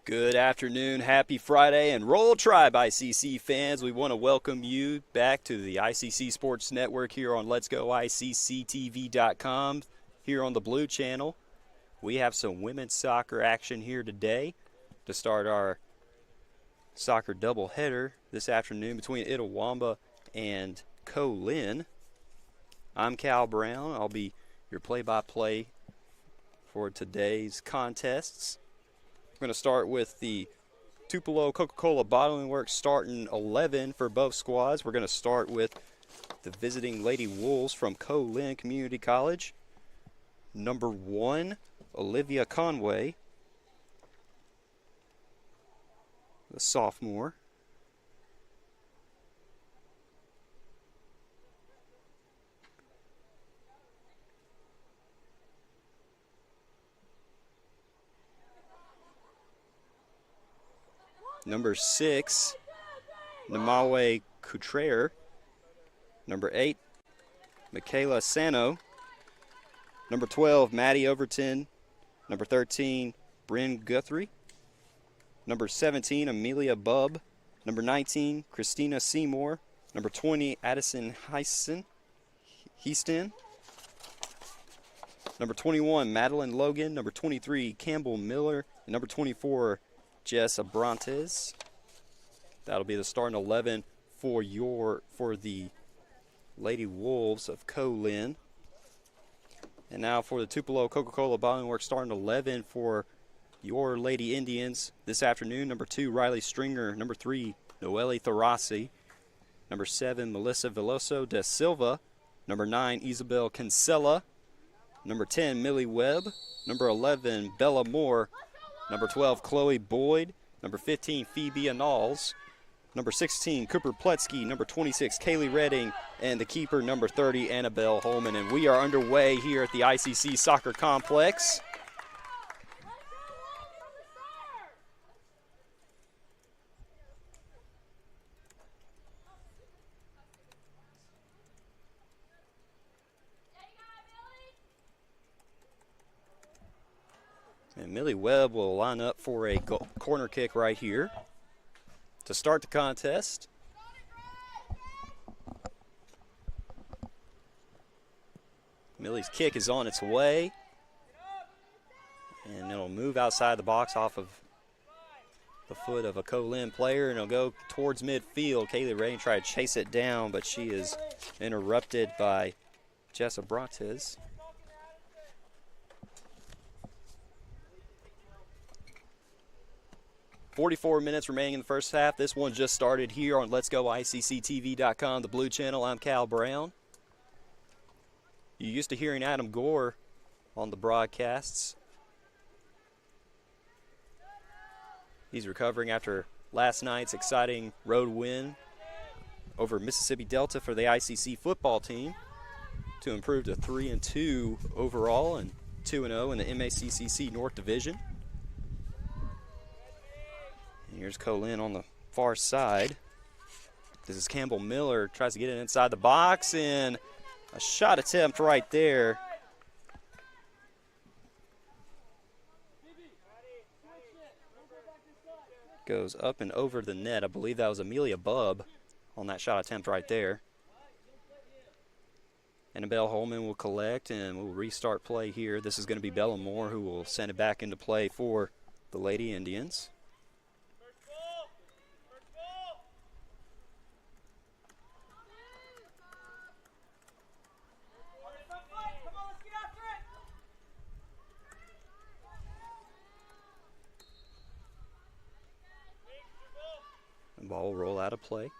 Good afternoon, happy Friday, and Roll Tribe ICC fans. We want to welcome you back to the ICC Sports Network here on Let's Go ICCTV.com here on the Blue Channel. We have some women's soccer action here today to start our soccer doubleheader this afternoon between Itawamba and Co-Lin. I'm Cal Brown. I'll be your play-by-play for today's contests. We're going to start with the Tupelo Coca-Cola Bottling Works starting 11 for both squads. We're going to start with the visiting Lady Wolves from Co-Lin Community College. Number 1, Olivia Conway, the sophomore. Number 6, Namawe Coutrere. Number 8, Michaela Sano. Number 12, Maddie Overton. Number 13, Bryn Guthrie. Number 17, Amelia Bubb. Number 19, Christina Seymour. Number 20, Addison Heaston. Number 21, Madeline Logan. Number 23, Campbell Miller. And number 24, Jess Abrantes. That'll be the starting 11 for the Lady Wolves of Co-Lin. And now for the Tupelo Coca-Cola Bottling Works starting 11 for your Lady Indians this afternoon. Number 2, Riley Stringer. Number 3, Noelle Tharasi. Number 7, Melissa Veloso da Silva. Number 9, Isabel Kinsella. Number 10, Millie Webb. Number 11, Bella Moore. Number 12, Chloe Boyd. Number 15, Phoebe Anals. Number 16, Cooper Pletsky. Number 26, Kaylee Redding. And the keeper, number 30, Annabelle Holman. And we are underway here at the ICC Soccer Complex. And Millie Webb will line up for a corner kick right here to start the contest. Millie's kick is on its way. And it'll move outside the box off of the foot of a Co-Lin player, and it'll go towards midfield. Kaylee Ray tried to chase it down, but she is interrupted by Jessa Brates. 44 minutes remaining in the first half. This one just started here on Let's Go ICCTV.com, the Blue Channel. I'm Cal Brown. You're used to hearing Adam Gore on the broadcasts. He's recovering after last night's exciting road win over Mississippi Delta for the ICC football team to improve to 3-2 overall and 2-0 in the MACCC North Division. Here's Co-Lin on the far side. This is Campbell Miller, tries to get it inside the box, and a shot attempt right there. Goes up and over the net. I believe that was Amelia Bubb on that shot attempt right there. Annabelle Holman will collect, and we'll restart play here. This is going to be Bella Moore who will send it back into play for the Lady Indians. The ball will roll out of play.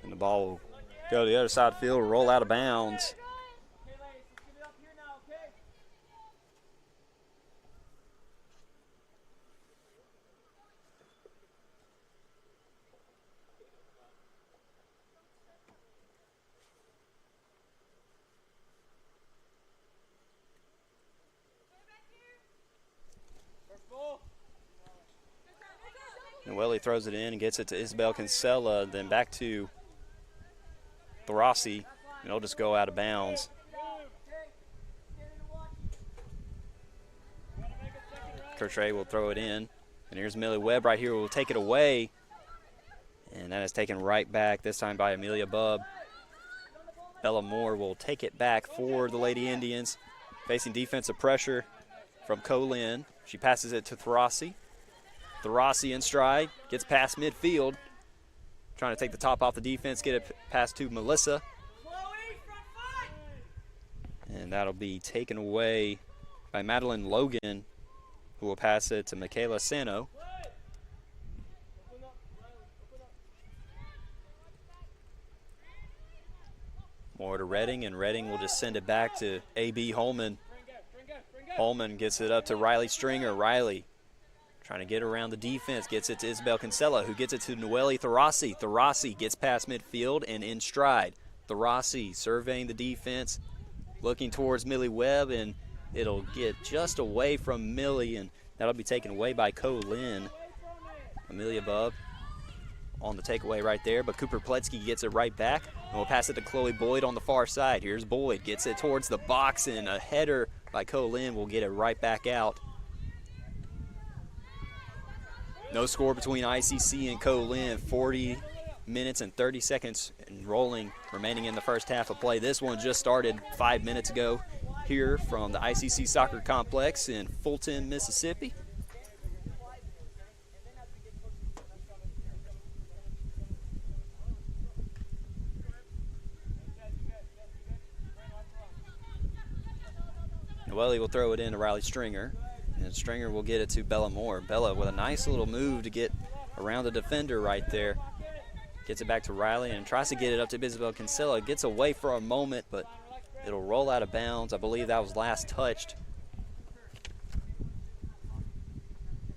And the ball will go to the other side of the field, roll out of bounds. Noelle throws it in and gets it to Isabel Kinsella, then back to Throssi, and it'll just go out of bounds. Kertray will throw it in, and here's Millie Webb right here who will take it away, and that is taken right back, this time by Amelia Bubb. Bella Moore will take it back for the Lady Indians, facing defensive pressure from Co-Lin. She passes it to Throssi. Throssi in stride, gets past midfield, trying to take the top off the defense, get it past to Melissa. And that'll be taken away by Madeline Logan, who will pass it to Michaela Sano. More to Redding, and Redding will just send it back to A.B. Holman. Holman gets it up to Riley Stringer. Riley trying to get around the defense, gets it to Isabel Kinsella, who gets it to Noelle Throssi. Throssi gets past midfield and in stride. Throssi surveying the defense, looking towards Millie Webb, and it'll get just away from Millie, and that'll be taken away by Co-Lin. Amelia Bubb on the takeaway right there, but Cooper Pletsky gets it right back, and we'll pass it to Chloe Boyd on the far side. Here's Boyd, gets it towards the box, and a header by Co-Lin will get it right back out. No score between ICC and Co-Lin. 40 minutes and 30 seconds rolling remaining in the first half of play. This one just started 5 minutes ago here from the ICC Soccer Complex in Fulton, Mississippi. Noelle will throw it in to Riley Stringer, and Stringer will get it to Bella Moore. Bella with a nice little move to get around the defender right there. Gets it back to Riley and tries to get it up to Isabel Kinsella. Gets away for a moment, but it'll roll out of bounds. I believe that was last touched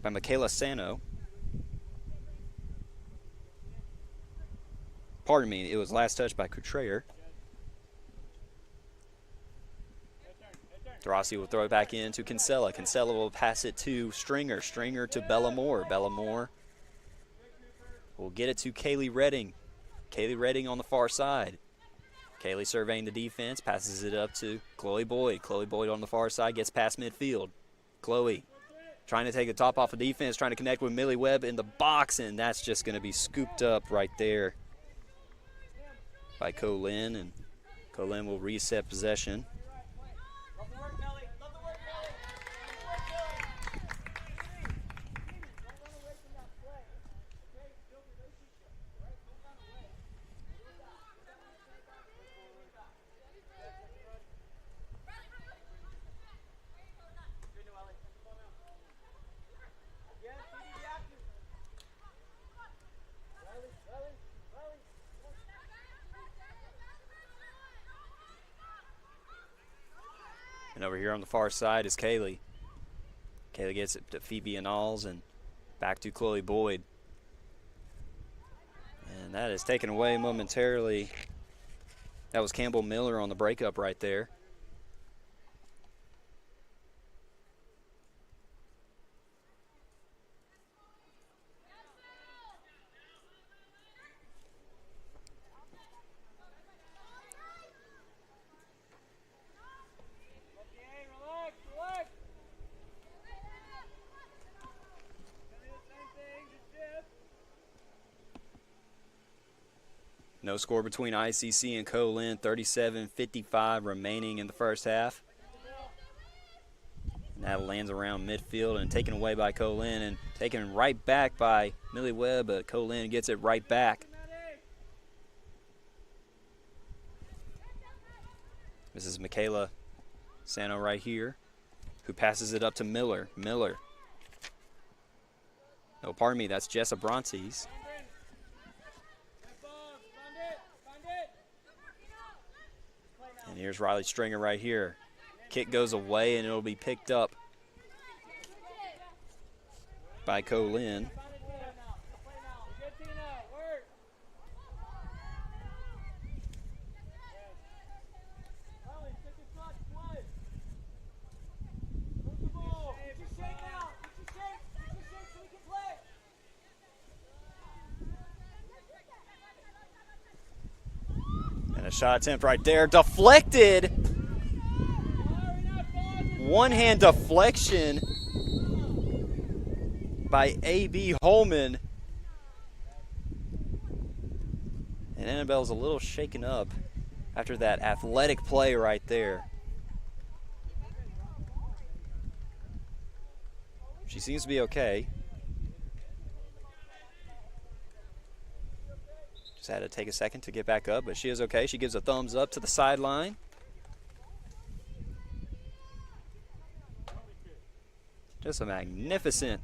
by Michaela Sano. Pardon me, it was last touched by Couturier. Throssi will throw it back in to Kinsella. Kinsella will pass it to Stringer. Stringer to Bella Moore. Bella Moore will get it to Kaylee Redding. Kaylee Redding on the far side. Kaylee surveying the defense, passes it up to Chloe Boyd. Chloe Boyd on the far side gets past midfield. Chloe trying to take the top off of defense, trying to connect with Millie Webb in the box, and that's just going to be scooped up right there by Co-Lin, and Co-Lin will reset possession. And over here on the far side is Kaylee. Kaylee gets it to Phoebe Annals and back to Chloe Boyd. And that is taken away momentarily. That was Campbell Miller on the breakup right there. No score between ICC and Co-Lin. 37:55 remaining in the first half. And that lands around midfield and taken away by Co-Lin and taken right back by Millie Webb, but Co-Lin gets it right back. This is Michaela Sano right here, who passes it up to Miller. Miller. No, pardon me, that's Jess Abrantes. And here's Riley Stringer right here. Kick goes away, and it'll be picked up by Co-Lin. shot attempt right there. Deflected. One-hand deflection by A.B. Holman. And Annabelle's a little shaken up after that athletic play right there. She seems to be okay. Just had to take a second to get back up, but she is okay. She gives a thumbs up to the sideline. Just a magnificent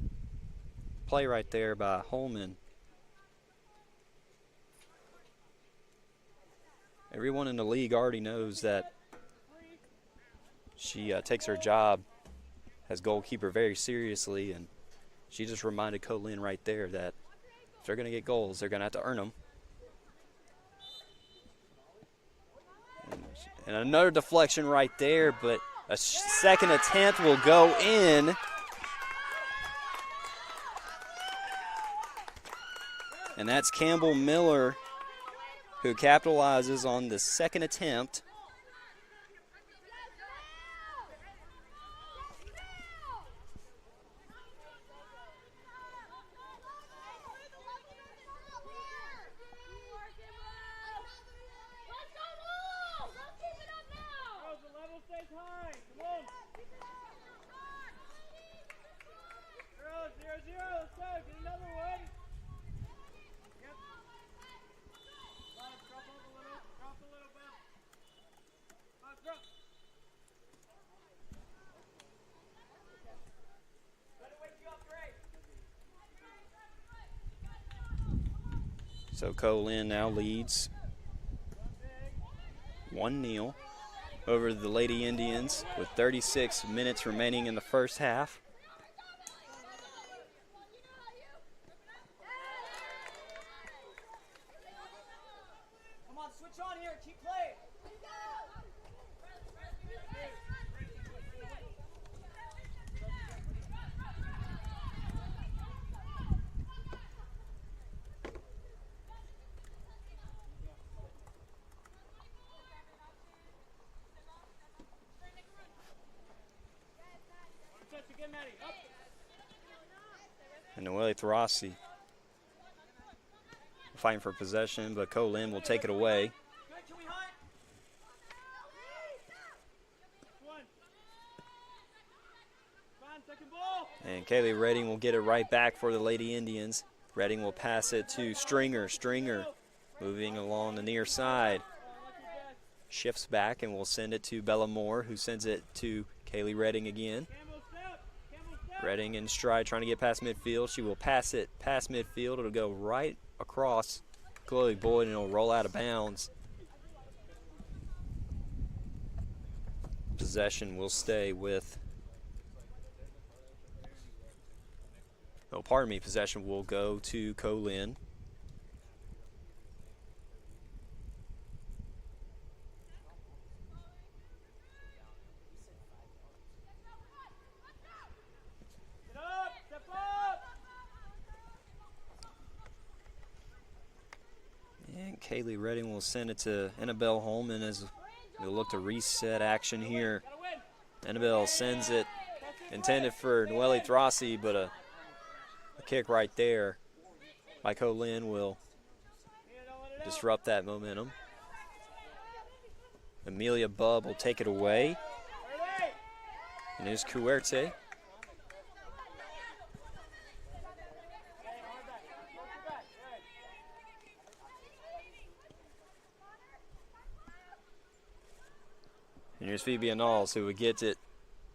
play right there by Holman. Everyone in the league already knows that she takes her job as goalkeeper very seriously, and she just reminded Co-Lin right there that if they're going to get goals, they're going to have to earn them. And another deflection right there, but a second attempt will go in. And that's Campbell Miller who capitalizes on the second attempt. So Co-Lin now leads 1-0 over the Lady Indians with 36 minutes remaining in the first half. Come on, switch on here, keep playing. And Noelle Throssi fighting for possession, but Co-Lin will take it away. And Kaylee Redding will get it right back for the Lady Indians. Redding will pass it to Stringer. Stringer moving along the near side. Shifts back and will send it to Bella Moore, who sends it to Kaylee Redding again. Redding in stride, trying to get past midfield. She will pass it past midfield. It'll go right across Chloe Boyd, and it'll roll out of bounds. Possession will stay with... Oh, pardon me. Possession will go to Co-Lin. And Kaylee Redding will send it to Annabelle Holman as we'll look to reset action here. Annabelle sends it, intended for Noelle Throssi, but a kick right there by Co-Lin will disrupt that momentum. Amelia Bubb will take it away. And there's Cuerte. And here's Phoebe Annals, who would get it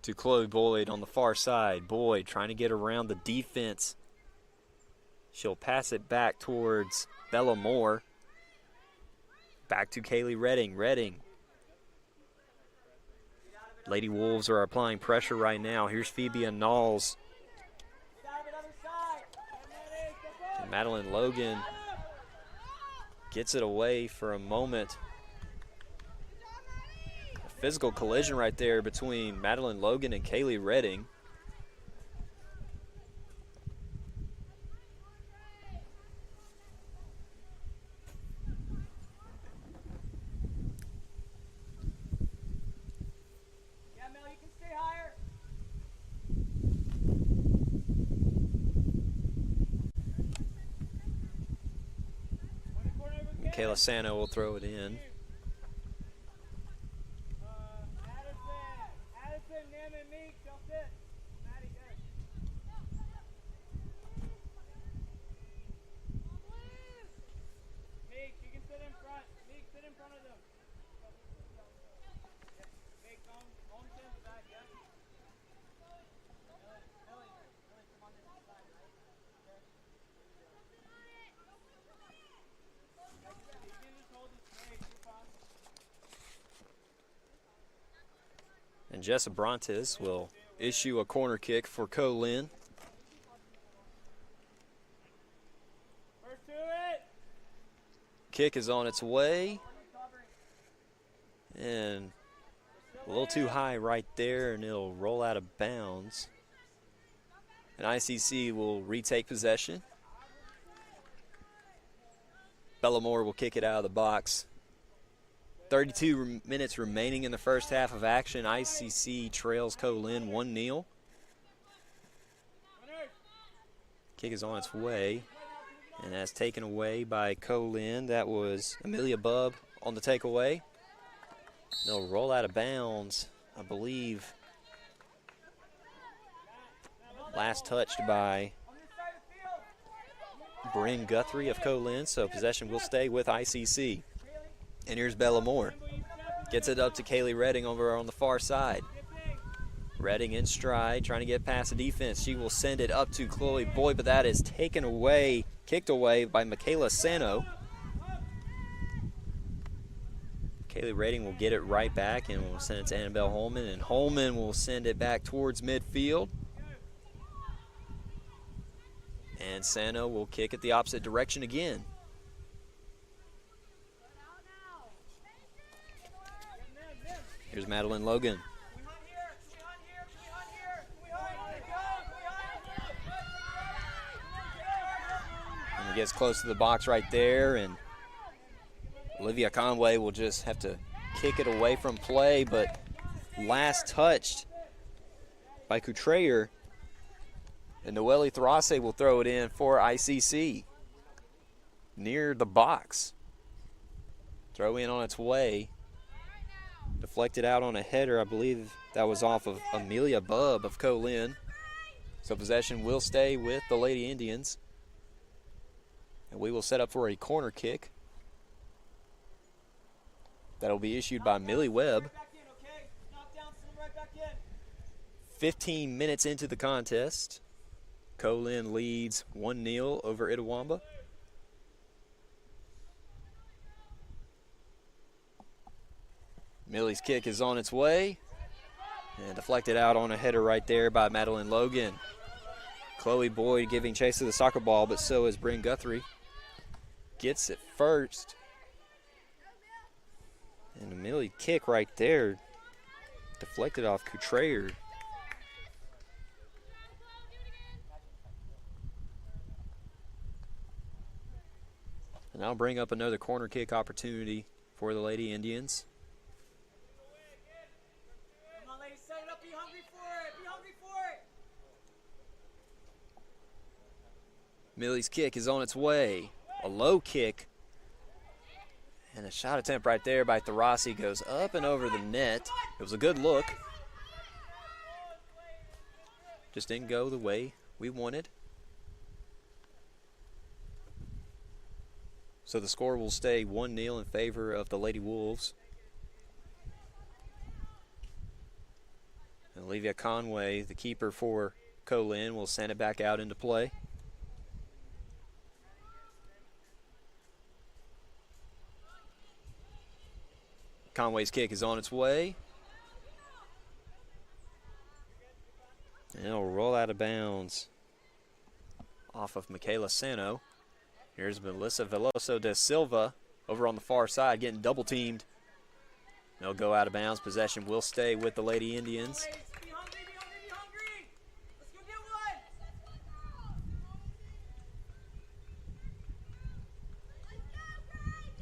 to Chloe Boyd on the far side. Boyd trying to get around the defense. She'll pass it back towards Bella Moore. Back to Kaylee Redding. Redding. Lady Wolves are applying pressure right now. Here's Phoebe Annals. And Madeline Logan gets it away for a moment. Physical collision right there between Madeline Logan and Kaylee Redding. Michaela Sano will throw it in. Addison, Nim, and Meek, they'll sit. Maddie, good. Meek, you can sit in front. Meek, sit in front of them. Meek, home stand the back, yeah? Millie, come on this side, right? Okay. You can just hold this straight, you're fine. And Jessa Brontes will issue a corner kick for Co-Lin. Kick is on its way. And a little too high right there, and it'll roll out of bounds. And ICC will retake possession. Bellamore will kick it out of the box. 32 minutes remaining in the first half of action. ICC trails Co-Lin 1-0. Kick is on its way, and that's taken away by Co-Lin. That was Amelia Bubb on the takeaway. They'll roll out of bounds, I believe. Last touched by Bryn Guthrie of Co-Lin, so possession will stay with ICC. And here's Bellamore. Gets it up to Kaylee Redding over on the far side. Redding in stride, trying to get past the defense. She will send it up to Chloe Boyd, but that is taken away, kicked away by Michaela Sano. Kaylee Redding will get it right back and will send it to Annabelle Holman, and Holman will send it back towards midfield. And Sano will kick it the opposite direction again. Here's Madeline Logan. And he gets close to the box right there, and Olivia Conway will just have to kick it away from play, but last touched by Coutreyer. And Noelle Thrase will throw it in for ICC near the box. Throw in on its way. Deflected out on a header. I believe that was off of Amelia Bubb of Co-Lin. So possession will stay with the Lady Indians. And we will set up for a corner kick. That'll be issued by Millie Webb. 15 minutes into the contest. Co-Lin leads 1-0 over Itawamba. Millie's kick is on its way. And deflected out on a header right there by Madeline Logan. Chloe Boyd giving chase to the soccer ball, but so is Bryn Guthrie. Gets it first. And a Millie kick right there. Deflected off Coutreyer. And I'll bring up another corner kick opportunity for the Lady Indians. Come on, ladies, set it up. Be hungry for it. Be hungry for it. Millie's kick is on its way. A low kick. And a shot attempt right there by Tharasi goes up and over the net. It was a good look. Just didn't go the way we wanted. So the score will stay 1-0 in favor of the Lady Wolves. And Olivia Conway, the keeper for Co-Lin, will send it back out into play. Conway's kick is on its way. And it'll roll out of bounds off of Michaela Sano. Here's Melissa Veloso da Silva over on the far side getting double teamed. They'll go out of bounds. Possession will stay with the Lady Indians. Be hungry, be hungry, be hungry. Let's go get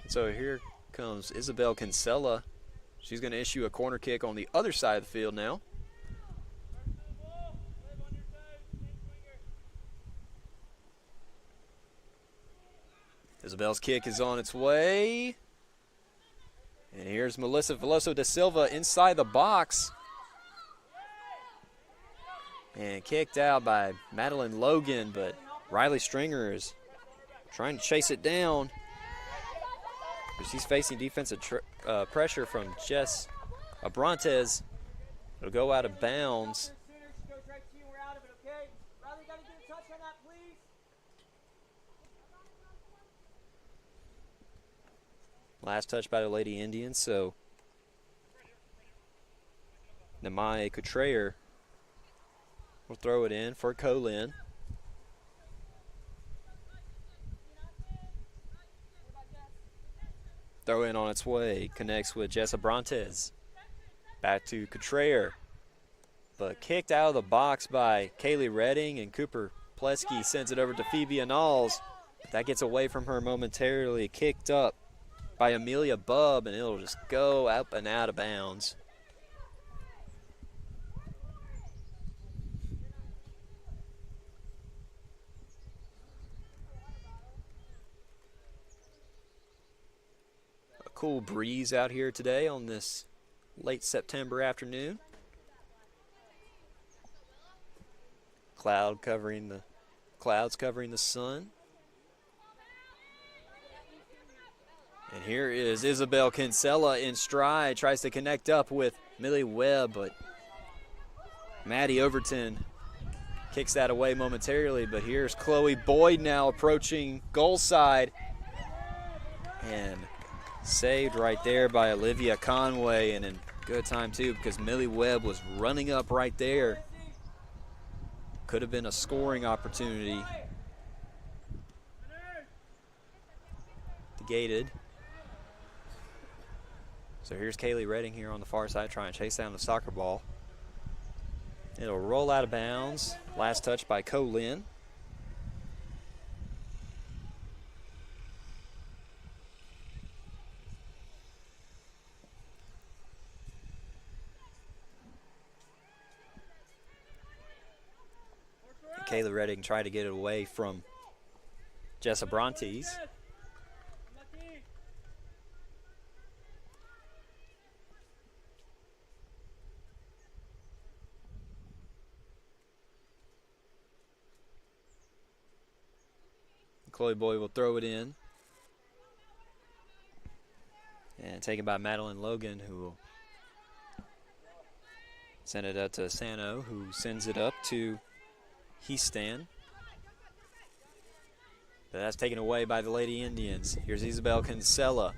one. So here comes Isabel Kinsella. She's going to issue a corner kick on the other side of the field now. Isabel's kick is on its way. And here's Melissa Veloso da Silva inside the box. And kicked out by Madeline Logan, but Riley Stringer is trying to chase it down. She's facing defensive pressure from Jess Abrantes. It'll go out of bounds. Last touch by the Lady Indians, so Namae Coutreyer will throw it in for Co-Lin. Throw in on its way, connects with Jess Abrantes. Back to Coutreyer, but kicked out of the box by Kaylee Redding, and Cooper Plesky sends it over to Phoebe Annals. That gets away from her momentarily, kicked up by Amelia Bubb, and it'll just go up and out of bounds. A cool breeze out here today on this late September afternoon. Clouds covering the sun. And here is Isabel Kinsella in stride, tries to connect up with Millie Webb, but Maddie Overton kicks that away momentarily. But here's Chloe Boyd now approaching goal side, and saved right there by Olivia Conway, and in good time too, because Millie Webb was running up right there. Could have been a scoring opportunity. Negated. So here's Kaylee Redding here on the far side trying to chase down the soccer ball. It'll roll out of bounds. Last touch by Co-Lin. Kaylee Redding tried to get it away from Jess Abrantes. Chloe Boyd will throw it in. And taken by Madeline Logan, who will send it up to Sano, who sends it up to Heastan. But that's taken away by the Lady Indians. Here's Isabel Kinsella.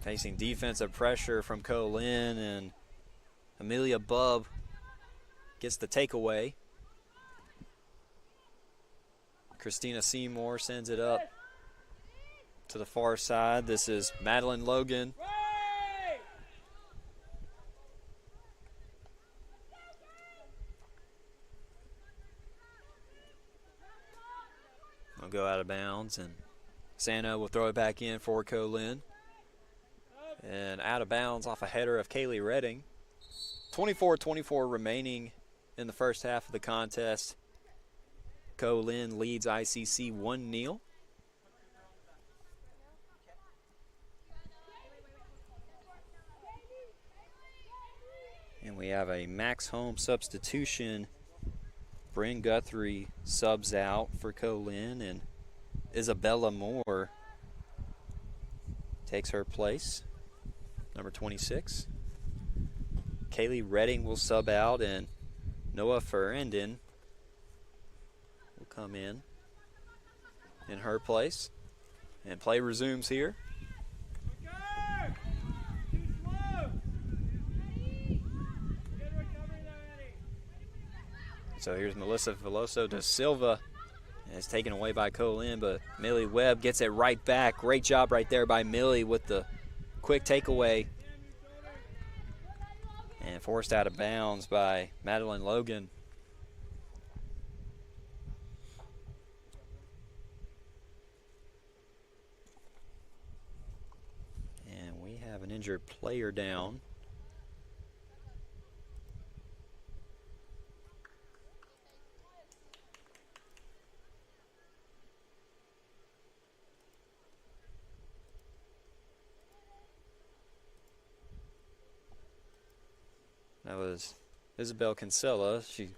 Facing defensive pressure from Co-Lin, and Amelia Bubb gets the takeaway. Christina Seymour sends it up to the far side. This is Madeline Logan. I'll go out of bounds, and Sano will throw it back in for Co-Lin. And out of bounds off a header of Kaylee Redding. 24-24 remaining in the first half of the contest. Co-Lin leads ICC 1-0. And we have a Max Holmes substitution. Bryn Guthrie subs out for Co-Lin, and Isabella Moore takes her place, number 26. Kaylee Redding will sub out, and Noah Ferrandin will come in her place. And play resumes here. So here's Melissa Veloso da Silva. And it's taken away by Co-Lin, but Millie Webb gets it right back. Great job right there by Millie with the quick takeaway. And forced out of bounds by Madeline Logan. And we have an injured player down. That was Isabel Kinsella. She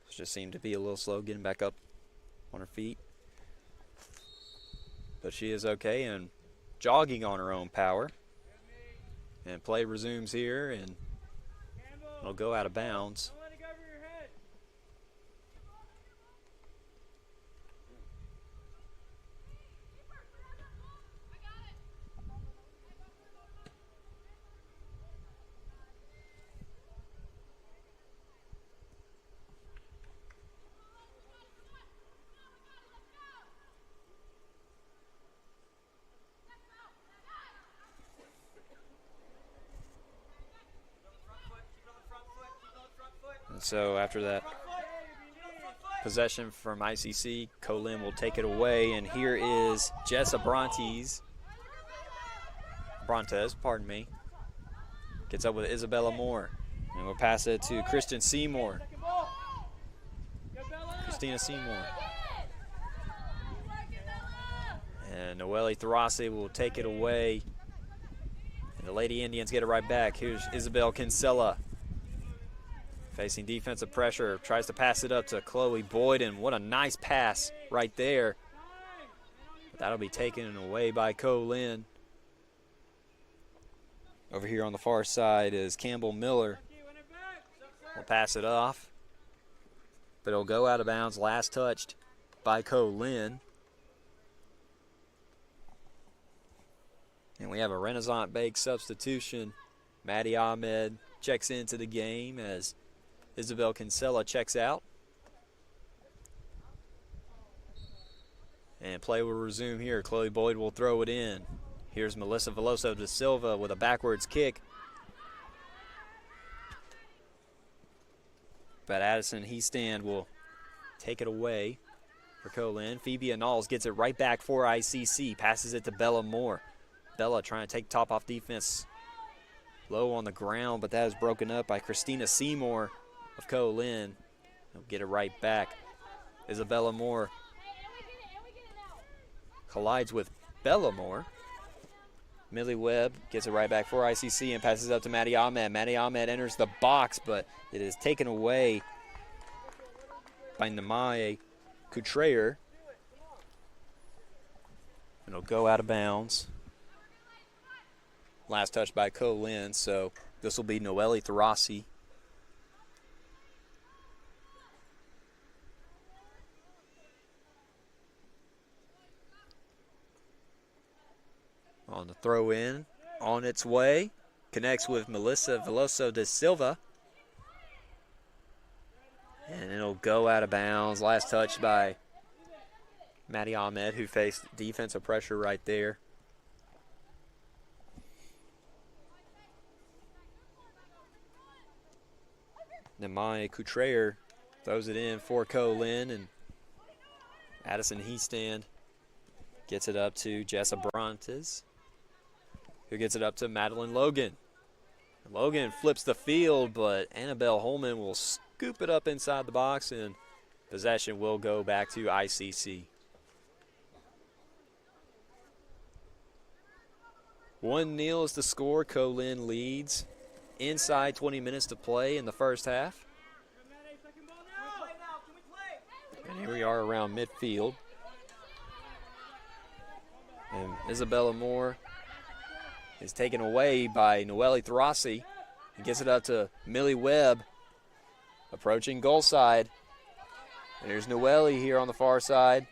just seemed to be a little slow getting back up on her feet. But she is okay and jogging on her own power. And play resumes here, and it'll go out of bounds. And so after that possession from ICC, Co-Lin will take it away, and here is Jess Abrantes, gets up with Isabella Moore, and we'll pass it to Christina Seymour. And Noelle Tharasi will take it away, and the Lady Indians get it right back. Here's Isabel Kinsella. Facing defensive pressure, tries to pass it up to Chloe Boyden. What a nice pass right there. But that'll be taken away by Co-Lin. Over here on the far side is Campbell Miller. We'll pass it off, but it'll go out of bounds. Last touched by Co-Lin. And we have a Renaissance Bake substitution. Maddie Ahmed checks into the game as Isabel Kinsella checks out. And play will resume here. Chloe Boyd will throw it in. Here's Melissa Veloso da Silva with a backwards kick. But Addison Heastand will take it away for Co-Lin. Phoebe Annals gets it right back for ICC. Passes it to Bella Moore. Bella trying to take top off defense. Low on the ground, but that is broken up by Christina Seymour of Co-Lin. He'll get it right back. Isabella Moore collides with Bella Moore. Millie Webb gets it right back for ICC and passes up to Maddie Ahmed. Maddie Ahmed enters the box, but it is taken away by Namae Coutreyer. And it'll go out of bounds. Last touch by Co-Lin, so this will be Noelle Tharasi. On the throw in, on its way, connects with Melissa Veloso da Silva. And it'll go out of bounds. Last touch by Maddie Ahmed, who faced defensive pressure right there. Namae Coutreyer throws it in for Co-Lin, and Addison Heastand gets it up to Jessa Brontes, who gets it up to Madeline Logan. Logan flips the field, but Annabelle Holman will scoop it up inside the box, and possession will go back to ICC. 1-0 is the score. Co-Lin leads. Inside 20 minutes to play in the first half. And here we are around midfield. And Isabella Moore is taken away by Noelle Tharasi. He gets it up to Millie Webb, approaching goal side. And there's Noelle here on the far side.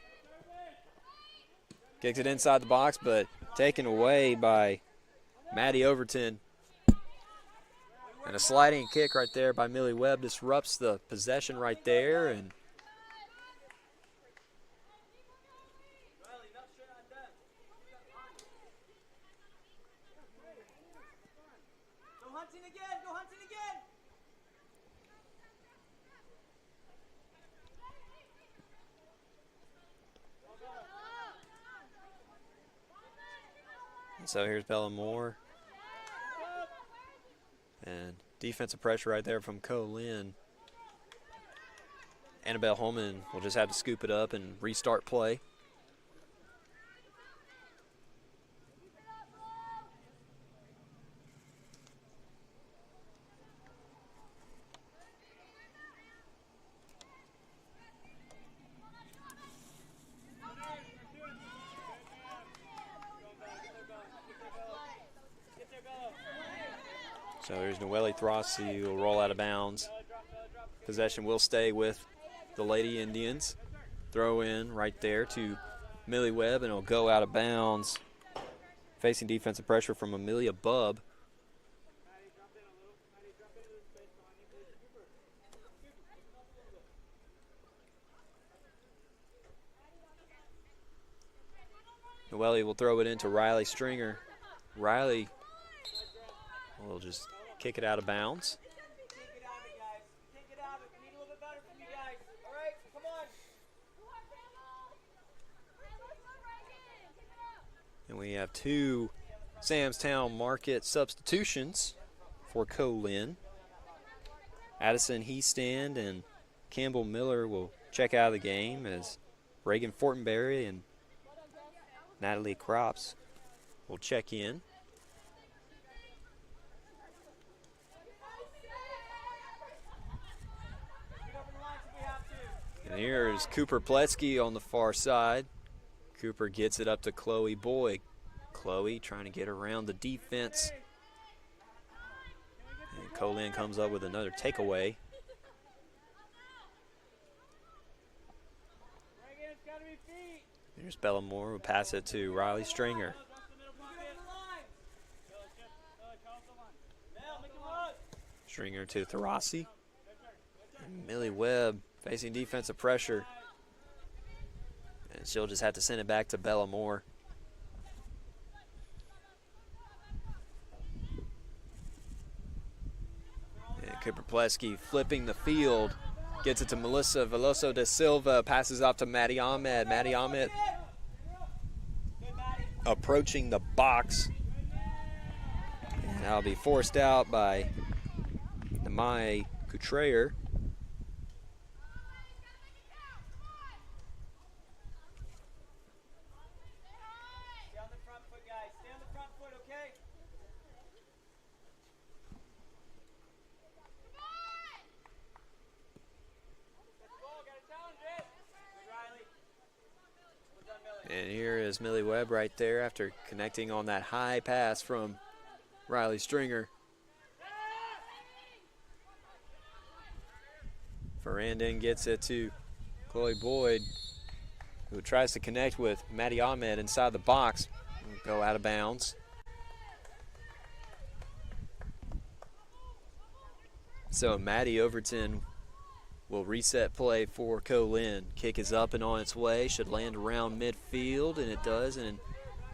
Kicks it inside the box, but taken away by Maddie Overton. And a sliding kick right there by Millie Webb disrupts the possession right there. And Go hunting again! Go hunting again! And so here's Bella Moore. And defensive pressure right there from Co-Lin. Annabelle Holman will just have to scoop it up and restart play. So there's Noelle Throssi who will roll out of bounds. Possession will stay with the Lady Indians. Throw in right there to Millie Webb, and it'll go out of bounds. Facing defensive pressure from Amelia Bubb. Noelle will throw it into Riley Stringer. Riley will just kick it out of bounds. And we have two Samstown Market substitutions for Co-Lin. Addison Heastand and Campbell Miller will check out of the game as Reagan Fortenberry and Natalie Crops will check in. And here is Cooper Pletsky on the far side. Cooper gets it up to Chloe Boyd. Chloe trying to get around the defense. And Co-Lin comes up with another takeaway. Here's Bellamore who pass it to Riley Stringer. Stringer to Throssi. And Millie Webb facing defensive pressure. And she'll just have to send it back to Bellamore. And Cooper Plesky flipping the field. Gets it to Melissa Veloso da Silva. Passes off to Maddie Ahmed. Maddie Ahmed approaching the box. And that'll be forced out by Namai Coutreyer. And here is Millie Webb right there after connecting on that high pass from Riley Stringer. Ferrandin gets it to Chloe Boyd, who tries to connect with Maddie Ahmed inside the box. Go out of bounds. So Maddie Overton will reset play for Co-Lin. Kick is up and on its way. Should land around midfield, and it does. And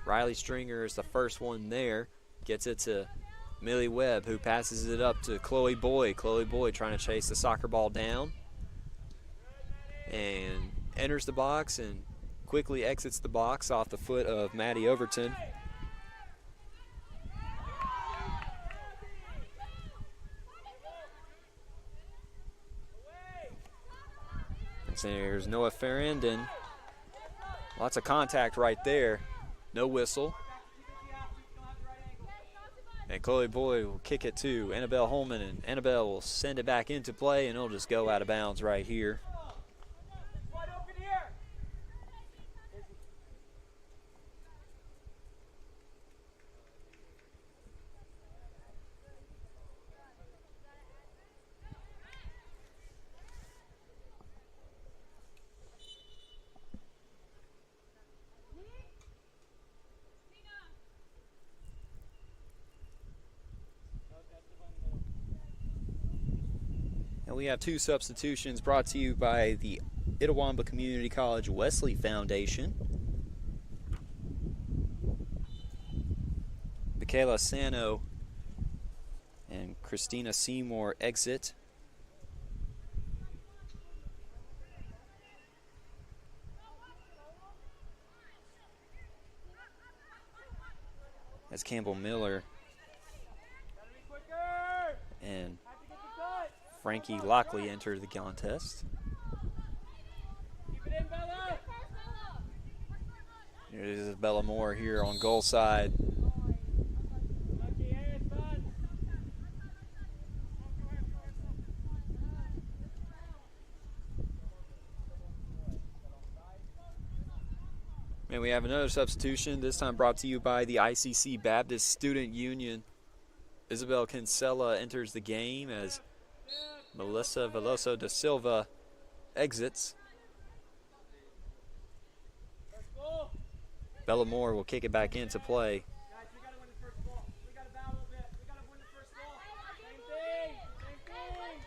Riley Stringer is the first one there. Gets it to Millie Webb, who passes it up to Chloe Boyd. Chloe Boyd trying to chase the soccer ball down. And enters the box and quickly exits the box off the foot of Maddie Overton. There's Noah Ferrandin. Lots of contact right there. No whistle. And Chloe Boyd will kick it to Annabelle Holman, and Annabelle will send it back into play, and it'll just go out of bounds right here. And we have two substitutions brought to you by the Itawamba Community College Wesley Foundation. Michaela Sano and Christina Seymour exit. As Campbell Miller and Frankie Lockley enter the contest. Here's Bellamore here on goal side. And we have another substitution, this time brought to you by the ICC Baptist Student Union. Isabel Kinsella enters the game as Melissa Veloso da Silva exits. Bellamore will kick it back into play. Guys, we gotta win the first ball. We gotta battle a bit. We gotta win the first ball. Same thing. Same thing.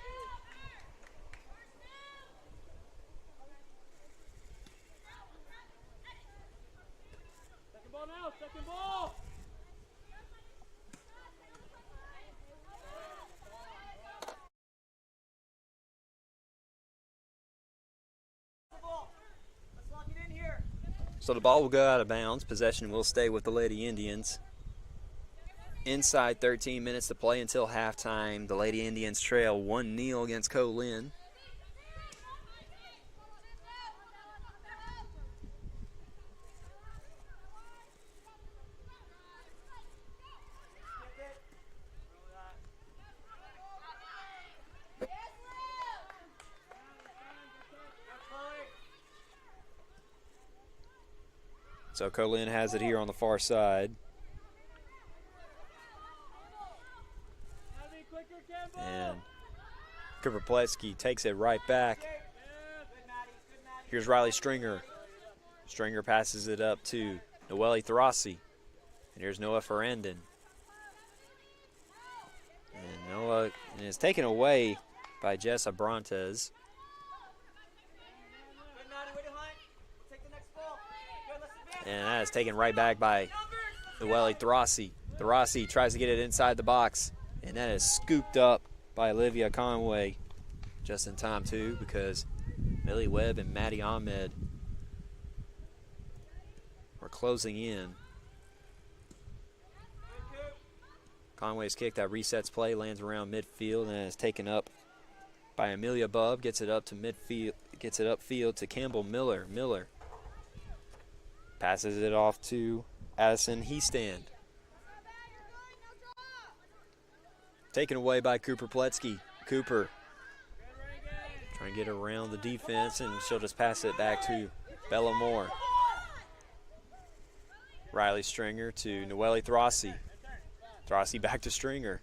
Second ball now. Second ball. Let's lock it in here. So the ball will go out of bounds. Possession will stay with the Lady Indians. Inside 13 minutes to play until halftime. The Lady Indians trail 1-0 against Co-Lin. So Co-Lin has it here on the far side. And Cooper Pletsky takes it right back. Here's Riley Stringer. Stringer passes it up to Noelle Throssi. And here's Noah Ferrandin. And Noah is taken away by Jess Abrantes. And that is taken right back by Noelle Throssi. Throssi tries to get it inside the box. And that is scooped up by Olivia Conway just in time, too, because Millie Webb and Maddie Ahmed were closing in. Conway's kick that resets play, lands around midfield, and is taken up by Amelia Bubb. Gets it up to midfield, gets it upfield to Campbell Miller. Miller passes it off to Addison Heastand. Taken away by Cooper Pletsky. Cooper trying to get around the defense, and she'll just pass it back to Bella Moore. Riley Stringer to Noelle Throssi. Throssi back to Stringer.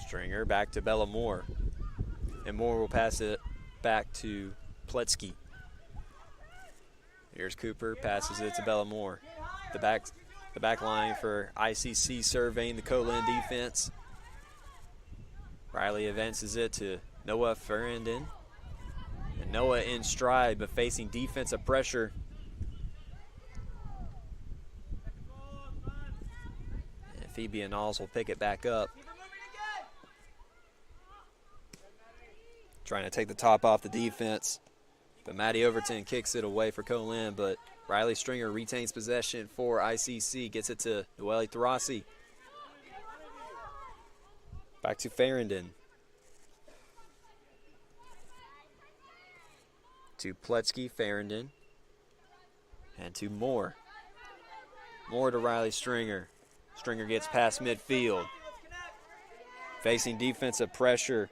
Stringer back to Bella Moore. And Moore will pass it back to Pletsky. Here's Cooper, passes it to Bella Moore. The back line for ICC surveying the Co-Lin defense. Riley advances it to Noah Ferrandin. And Noah in stride, but facing defensive pressure. And Phoebe Annals will pick it back up. Trying to take the top off the defense. But Maddie Overton kicks it away for Co-Lin, but Riley Stringer retains possession for ICC, gets it to Noelle Throssi. Back to Ferrandin. To Pletsky, Ferrandin. And to Moore. Moore to Riley Stringer. Stringer gets past midfield. Facing defensive pressure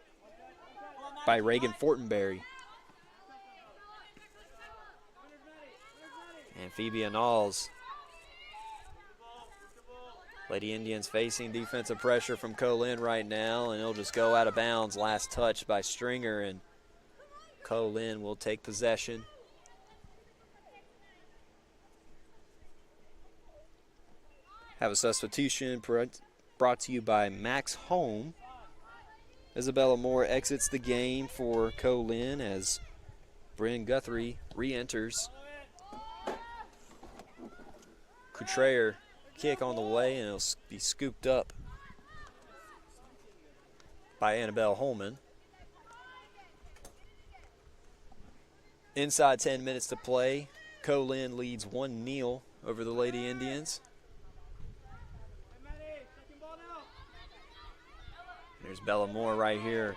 by Reagan Fortenberry. And Phoebe Annals. Lady Indians facing defensive pressure from Co-Lin right now, and it'll just go out of bounds. Last touch by Stringer, and Co-Lin will take possession. Have a substitution brought to you by Max Home. Isabella Moore exits the game for Co-Lin as Bryn Guthrie re-enters. Couture kick on the way, and it'll be scooped up by Annabelle Holman. Inside 10 minutes to play. Co-Lin leads 1-0 over the Lady Indians. There's Bella Moore right here.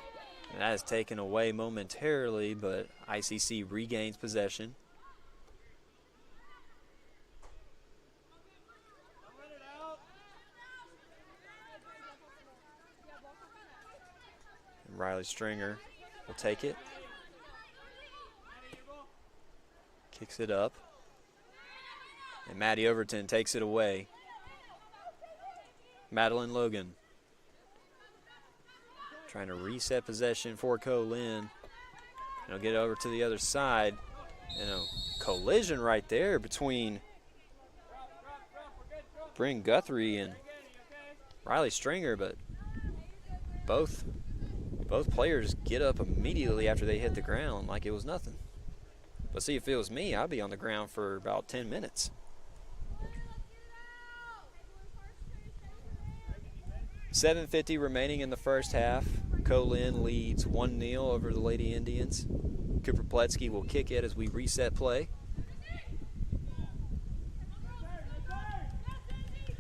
And that is taken away momentarily, but ICC regains possession. And Riley Stringer will take it. Kicks it up. And Maddie Overton takes it away. Madeline Logan. Trying to reset possession for Co-Lin. He'll get it over to the other side. Collision right there between Bryn Guthrie and Riley Stringer, but both players get up immediately after they hit the ground like it was nothing. But see, if it was me, I'd be on the ground for about 10 minutes. $7:50 remaining in the first half. Co-Lin leads 1-0 over the Lady Indians. Cooper Pletsky will kick it as we reset play.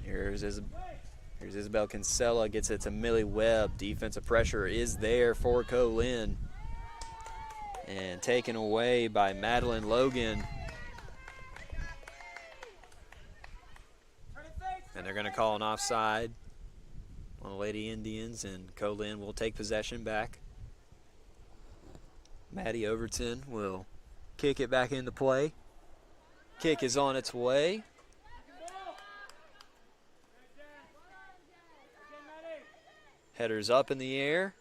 Here's Isabel Kinsella, gets it to Millie Webb. Defensive pressure is there for Co-Lin. And taken away by Madeline Logan. And they're going to call an offside on the Lady Indians, and Co-Lin will take possession back. Maddie Overton will kick it back into play. Kick is on its way. Headers up in the air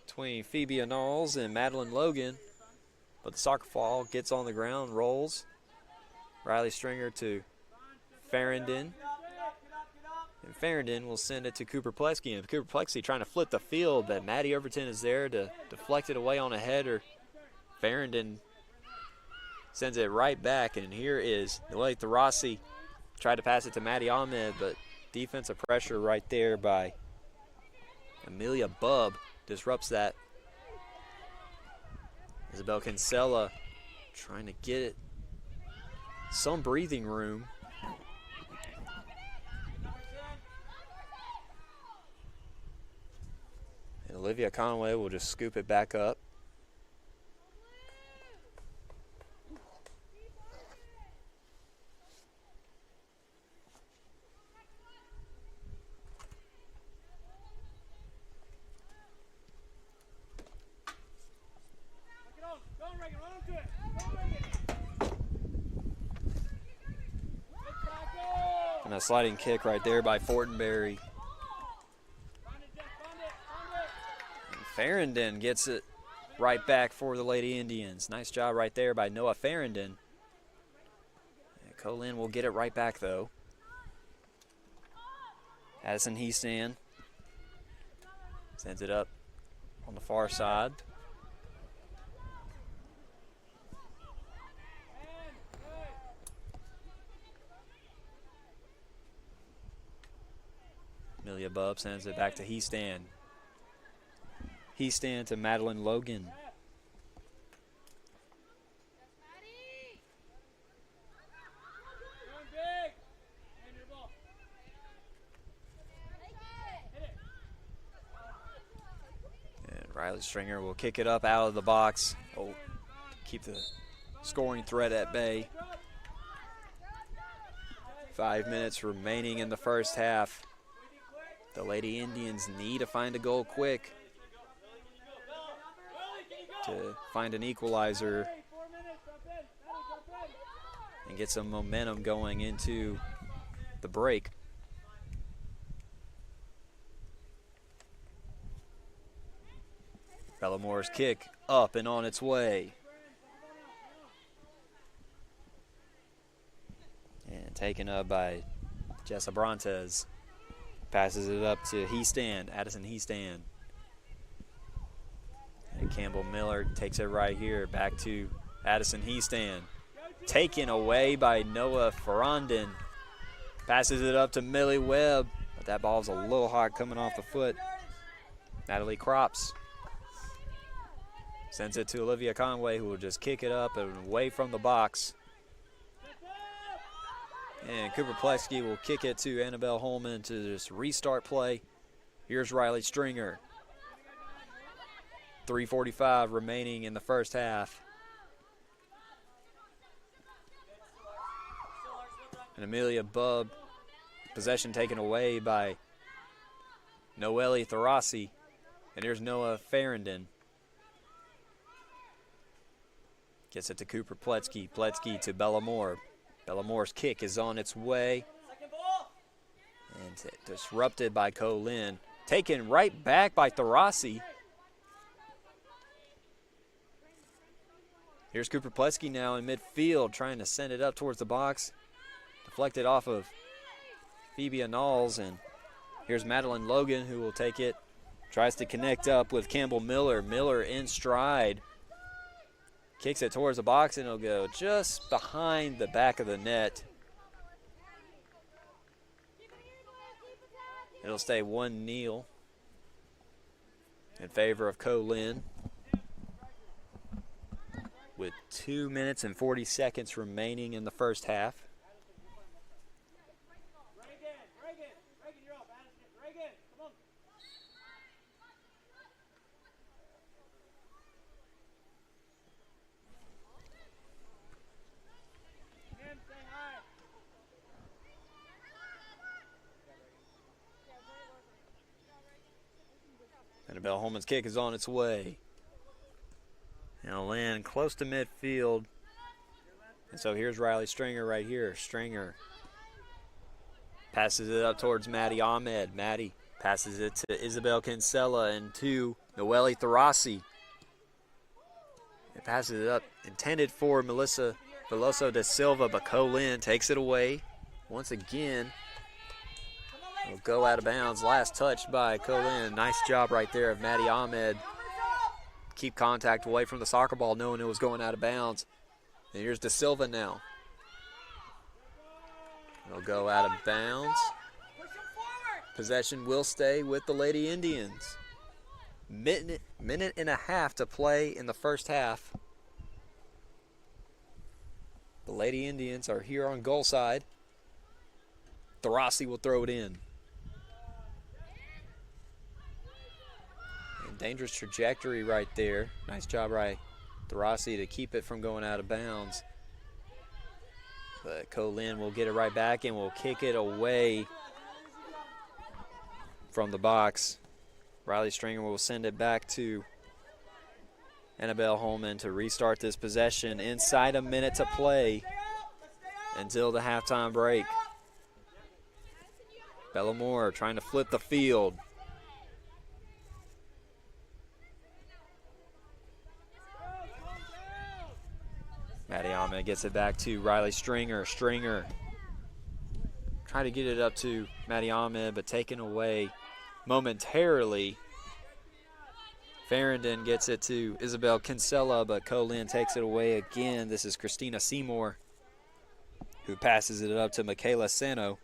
between Phoebe Knowles and Madeline Logan. But the soccer ball gets on the ground, rolls. Riley Stringer to Farrington. And Farrington will send it to Cooper Pletsky. And Cooper Pletsky trying to flip the field, but Maddie Overton is there to deflect it away on a header. Farrington sends it right back, and here is Noelle Tharasi. Tried to pass it to Maddie Ahmed, but defensive pressure right there by Amelia Bubb disrupts that. Isabel Kinsella trying to get it some breathing room. And Olivia Conway will just scoop it back up. And a sliding kick right there by Fortenberry. And Farrington gets it right back for the Lady Indians. Nice job right there by Noah Farrington. And Co-Lin will get it right back though. Addison Heastan sends it up on the far side. Amelia Bubb sends it back to Heastan. Heastan to Madeline Logan. And Riley Stringer will kick it up out of the box. Oh, keep the scoring threat at bay. 5 minutes remaining in the first half. The Lady Indians need to find a goal quick to find an equalizer and get some momentum going into the break. Bellamore's kick up and on its way. And taken up by Jessa Brontes. Passes it up to Heastan, Addison Heastan. And Campbell Miller takes it right here back to Addison Heastan. Taken away by Noah Farrington. Passes it up to Millie Webb, but that ball's a little hot coming off the foot. Natalie Crops sends it to Olivia Conway, who will just kick it up and away from the box. And Cooper Pletsky will kick it to Annabelle Holman to just restart play. Here's Riley Stringer. 3:45 remaining in the first half. And Amelia Bubb, possession taken away by Noelle Tharasi. And here's Noah Farrington. Gets it to Cooper Pletsky. Pletsky to Bellamore. Bellamore's kick is on its way. disrupted by Co-Lin. Taken right back by Tharasi. Here's Cooper Plesky now in midfield, trying to send it up towards the box. Deflected off of Phoebe Anals, and here's Madeline Logan, who will take it. Tries to connect up with Campbell Miller. Miller in stride. Kicks it towards the box, and it'll go just behind the back of the net. It'll stay 1-0 in favor of Co-Lin, with 2 minutes and 40 seconds remaining in the first half. Reagan, you're up. Reagan, come on. Tim, say hi. Annabelle Holman's kick is on its way. It'll land close to midfield. And so here's Riley Stringer right here. Stringer passes it up towards Maddie Ahmed. Maddie passes it to Isabel Kinsella and to Noelle Tharasi. It passes it up, intended for Melissa Veloso da Silva, but Co-Lin takes it away. Once again, it'll go out of bounds. Last touch by Co-Lin. Nice job right there of Maddie Ahmed. Keep contact away from the soccer ball, knowing it was going out of bounds. And here's Da Silva now. It'll go out of bounds. Possession will stay with the Lady Indians. Minute and a half to play in the first half. The Lady Indians are here on goal side. Tharasi will throw it in. And dangerous trajectory right there. Nice job by Tharasi to keep it from going out of bounds. But Co-Lin will get it right back and will kick it away from the box. Riley Stringer will send it back to Annabelle Holman to restart this possession. Inside a minute to play until the halftime break. Bellamore trying to flip the field. Maddie Ahmed gets it back to Riley Stringer. Stringer trying to get it up to Maddie Ahmed, but taken away momentarily. Farrington gets it to Isabel Kinsella, but Co-Lin takes it away again. This is Christina Seymour, who passes it up to Michaela Sano.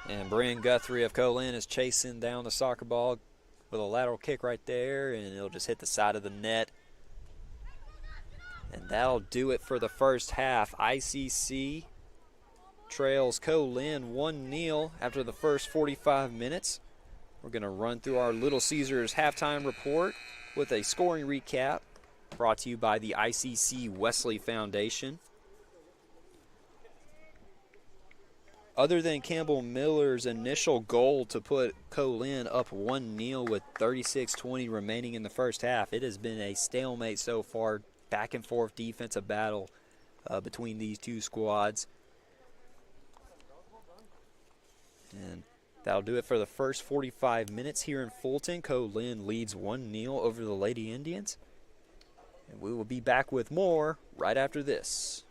And Brian Guthrie of Co-Lin is chasing down the soccer ball with a lateral kick right there, and it'll just hit the side of the net. And that'll do it for the first half. ICC trails Co-Lin 1-0 after the first 45 minutes. We're going to run through our Little Caesars halftime report with a scoring recap brought to you by the ICC Wesley Foundation. Other than Campbell Miller's initial goal to put Co-Lin up 1-0 with 36:20 remaining in the first half, it has been a stalemate so far, back and forth defensive battle between these two squads. And that'll do it for the first 45 minutes here in Fulton. Co-Lin leads 1-0 over the Lady Indians. And we will be back with more right after this.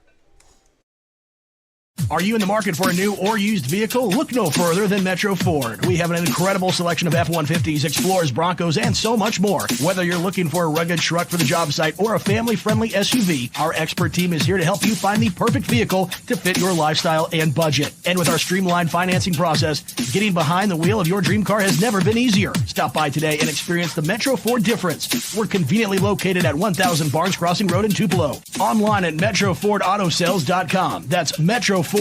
Are you in the market for a new or used vehicle? Look no further than Metro Ford. We have an incredible selection of F-150s, Explorers, Broncos, and so much more. Whether you're looking for a rugged truck for the job site or a family-friendly SUV, our expert team is here to help you find the perfect vehicle to fit your lifestyle and budget. And with our streamlined financing process, getting behind the wheel of your dream car has never been easier. Stop by today and experience the Metro Ford difference. We're conveniently located at 1000 Barnes Crossing Road in Tupelo. Online at MetroFordAutoSales.com. That's MetroFordAutoSales.com.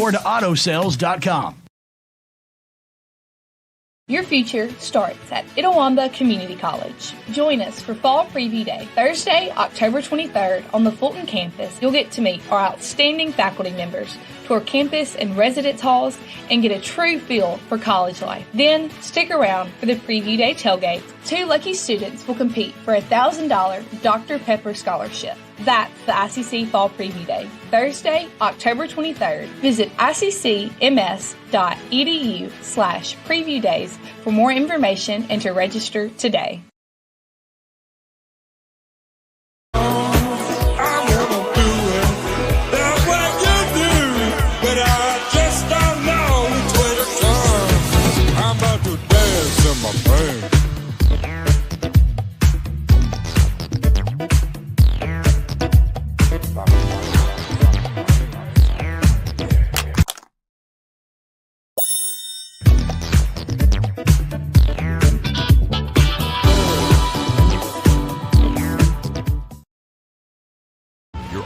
Your future starts at Itawamba Community College. Join us for Fall Preview Day, Thursday, October 23rd on the Fulton campus. You'll get to meet our outstanding faculty members, tour campus and residence halls, and get a true feel for college life. Then stick around for the Preview Day tailgate. 2 lucky students will compete for a $1,000 Dr. Pepper scholarship. That's the ICC Fall Preview Day, Thursday, October 23rd. Visit iccms.edu/preview days for more information and to register today.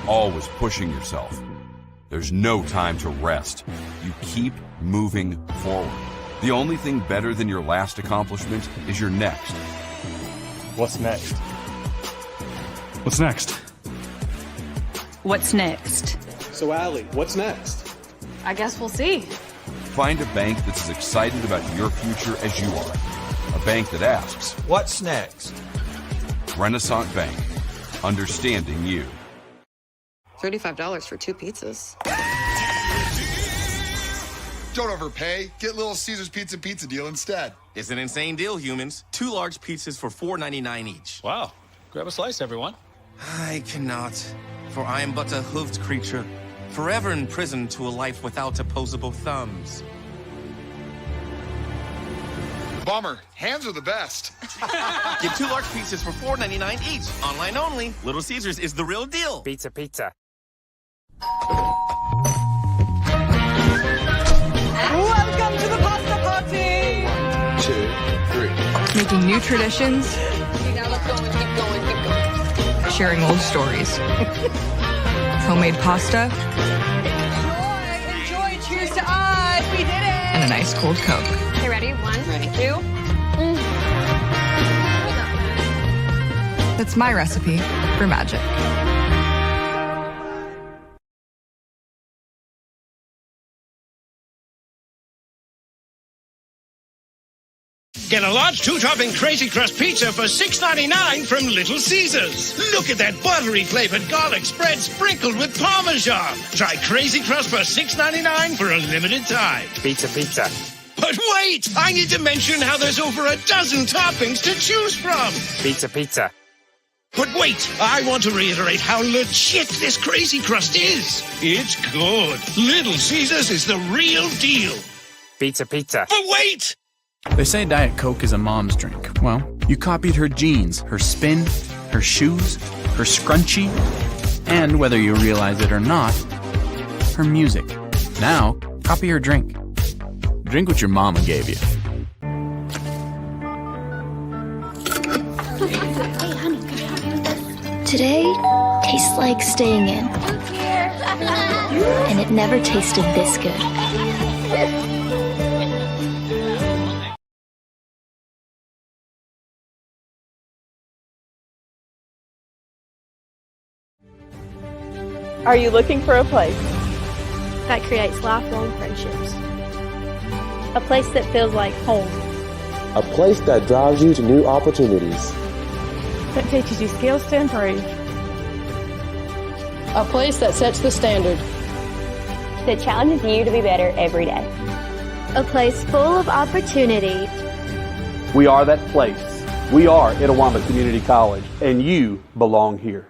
Always pushing yourself. There's no time to rest. You keep moving forward. The only thing better than your last accomplishment is your next. What's next? What's next? What's next? So, Allie, what's next? I guess we'll see. Find a bank that's as excited about your future as you are. A bank that asks, what's next? Renaissance Bank. Understanding you. $35 for 2 pizzas. Don't overpay. Get Little Caesars Pizza deal instead. It's an insane deal, humans. 2 large pizzas for $4.99 each. Wow. Grab a slice, everyone. I cannot, for I am but a hoofed creature, forever imprisoned to a life without opposable thumbs. Bummer. Hands are the best. Get 2 large pizzas for $4.99 each. Online only. Little Caesars is the real deal. Pizza. Welcome to the pasta party! 2, 3. Making new traditions. Now let's go and keep going. Sharing old stories. Homemade pasta. Enjoy. Cheers to us. We did it. And a nice cold Coke. Okay, ready? 1, 2. That's my recipe for magic. Get a large 2-topping Crazy Crust pizza for $6.99 from Little Caesars. Look at that buttery flavored garlic spread sprinkled with Parmesan. Try Crazy Crust for $6.99 for a limited time. Pizza. But wait! I need to mention how there's over a dozen toppings to choose from. Pizza. But wait, I want to reiterate how legit this Crazy Crust is. It's good. Little Caesars is the real deal. Pizza. But wait! They say Diet Coke is a mom's drink. Well, you copied her jeans, her spin, her shoes, her scrunchie, and whether you realize it or not, her music. Now, copy her drink. Drink what your mama gave you. Today tastes like staying in. And it never tasted this good. Are you looking for a place that creates lifelong friendships? A place that feels like home. A place that drives you to new opportunities. That teaches you skills to improve. A place that sets the standard. That challenges you to be better every day. A place full of opportunity. We are that place. We are Itawamba Community College, and you belong here.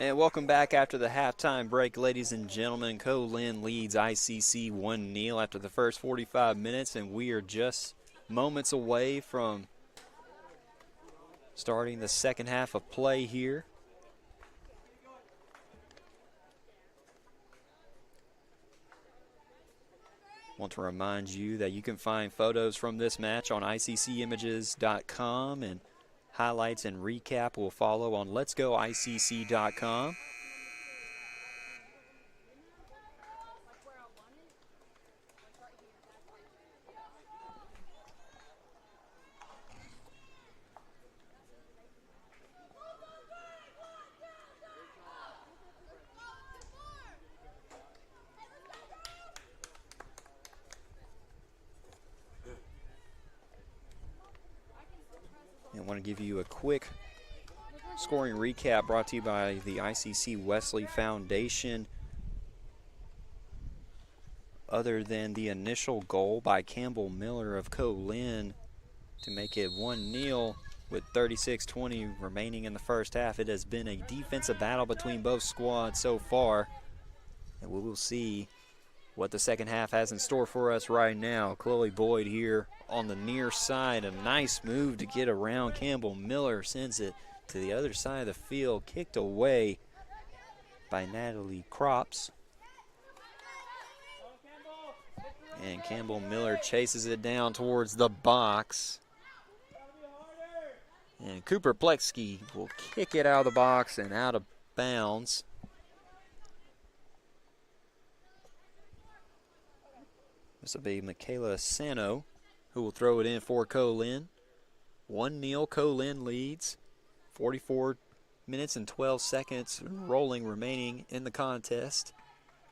And welcome back after the halftime break, ladies and gentlemen. Co-Lin leads ICC 1-0 after the first 45 minutes, and we are just moments away from starting the second half of play here. Want to remind you that you can find photos from this match on ICCimages.com, and highlights and recap will follow on letsgoicc.com. I want to give you a quick scoring recap brought to you by the ICC Wesley Foundation. Other than the initial goal by Campbell Miller of Co-Lin to make it 1-0 with 36:20 remaining in the first half, it has been a defensive battle between both squads so far, and we will see what the second half has in store for us right now. Chloe Boyd here on the near side. A nice move to get around Campbell Miller. Sends it to the other side of the field. Kicked away by Natalie Crops. And Campbell Miller chases it down towards the box. And Cooper Plexke will kick it out of the box and out of bounds. This will be Michaela Sano who will throw it in for Co-Lin. 1-0, Co-Lin leads. 44 minutes and 12 seconds rolling remaining in the contest.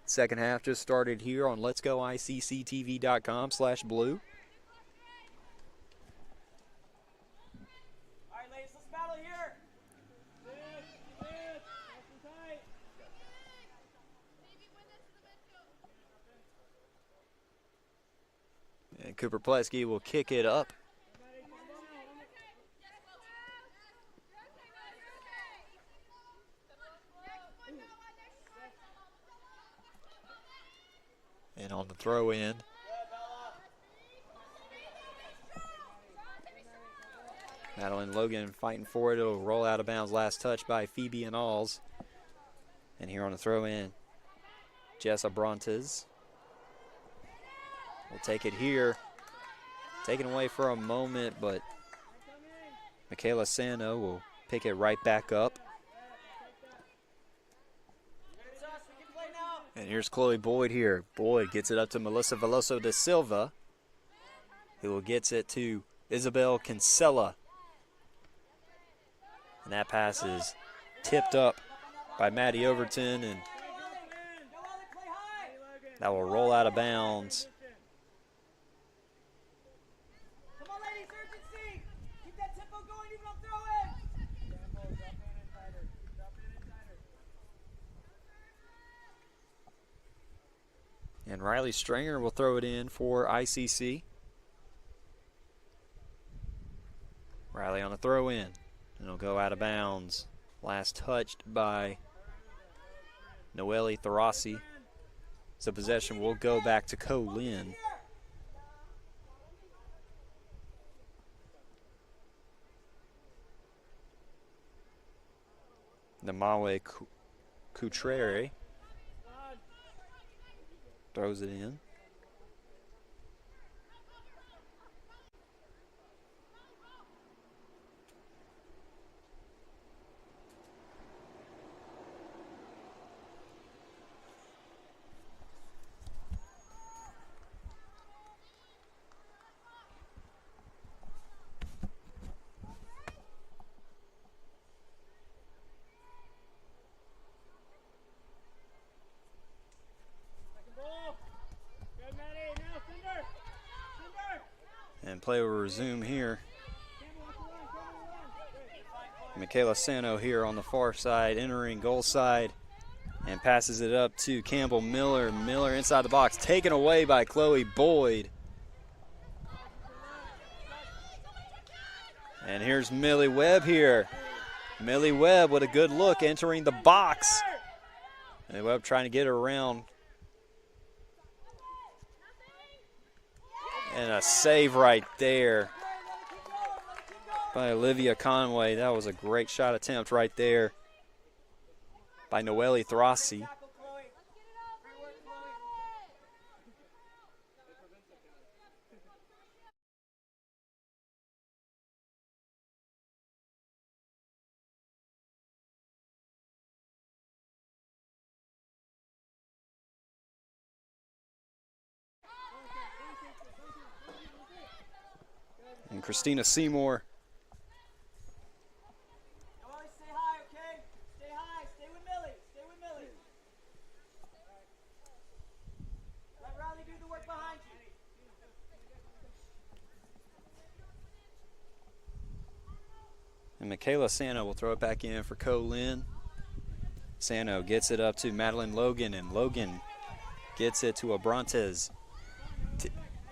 Second half just started here on letsgoicctv.com/blue. All right, ladies, let's battle here. And Cooper Plesky will kick it up. And on the throw in, Madeline Logan fighting for it. It'll roll out of bounds. Last touch by Phoebe and Alls. And here on the throw in, Jessa Brontes will take it here. Taken away for a moment, but Michaela Sano will pick it right back up. And here's Chloe Boyd here. Boyd gets it up to Melissa Veloso da Silva, who will gets it to Isabel Kinsella. And that pass is tipped up by Maddie Overton, and that will roll out of bounds. Come on, ladies, urgency. Keep that tempo going even on throw-in. Drop in insider. And Riley Stringer will throw it in for ICC. Riley on the throw in. And it'll go out of bounds. Last touched by Noelle Tharasi. So possession will go back to Co-Lin. Namawe Coutrere throws it in. And play will resume here. Michaela Sano here on the far side, entering goal side, and passes it up to Campbell Miller. Miller inside the box, taken away by Chloe Boyd. And here's Millie Webb here. Millie Webb with a good look entering the box. And Webb trying to get her around. And a save right there by Olivia Conway. That was a great shot attempt right there by Noelle Throssi. And Christina Seymour. Stay high, okay? Stay high. Stay with Millie. Stay with Millie. Let Riley do the work behind you. And Michaela Sano will throw it back in for Co-Lin. Sano gets it up to Madeline Logan, and Logan gets it to Abrantes.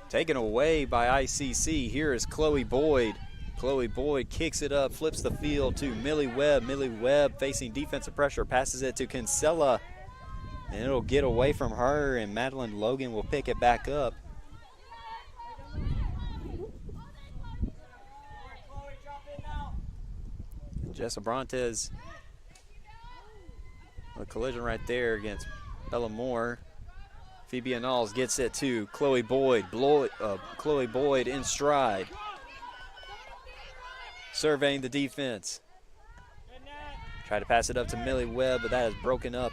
Taken away by ICC. Here is Chloe Boyd. Chloe Boyd kicks it up, flips the field to Millie Webb. Millie Webb facing defensive pressure, passes it to Kinsella. And it'll get away from her, and Madeline Logan will pick it back up. Jess Abrantes. A collision right there against Bella Moore. Phoebe Annals gets it to Chloe Boyd. Chloe Boyd in stride. Surveying the defense. Try to pass it up to Millie Webb, but that is broken up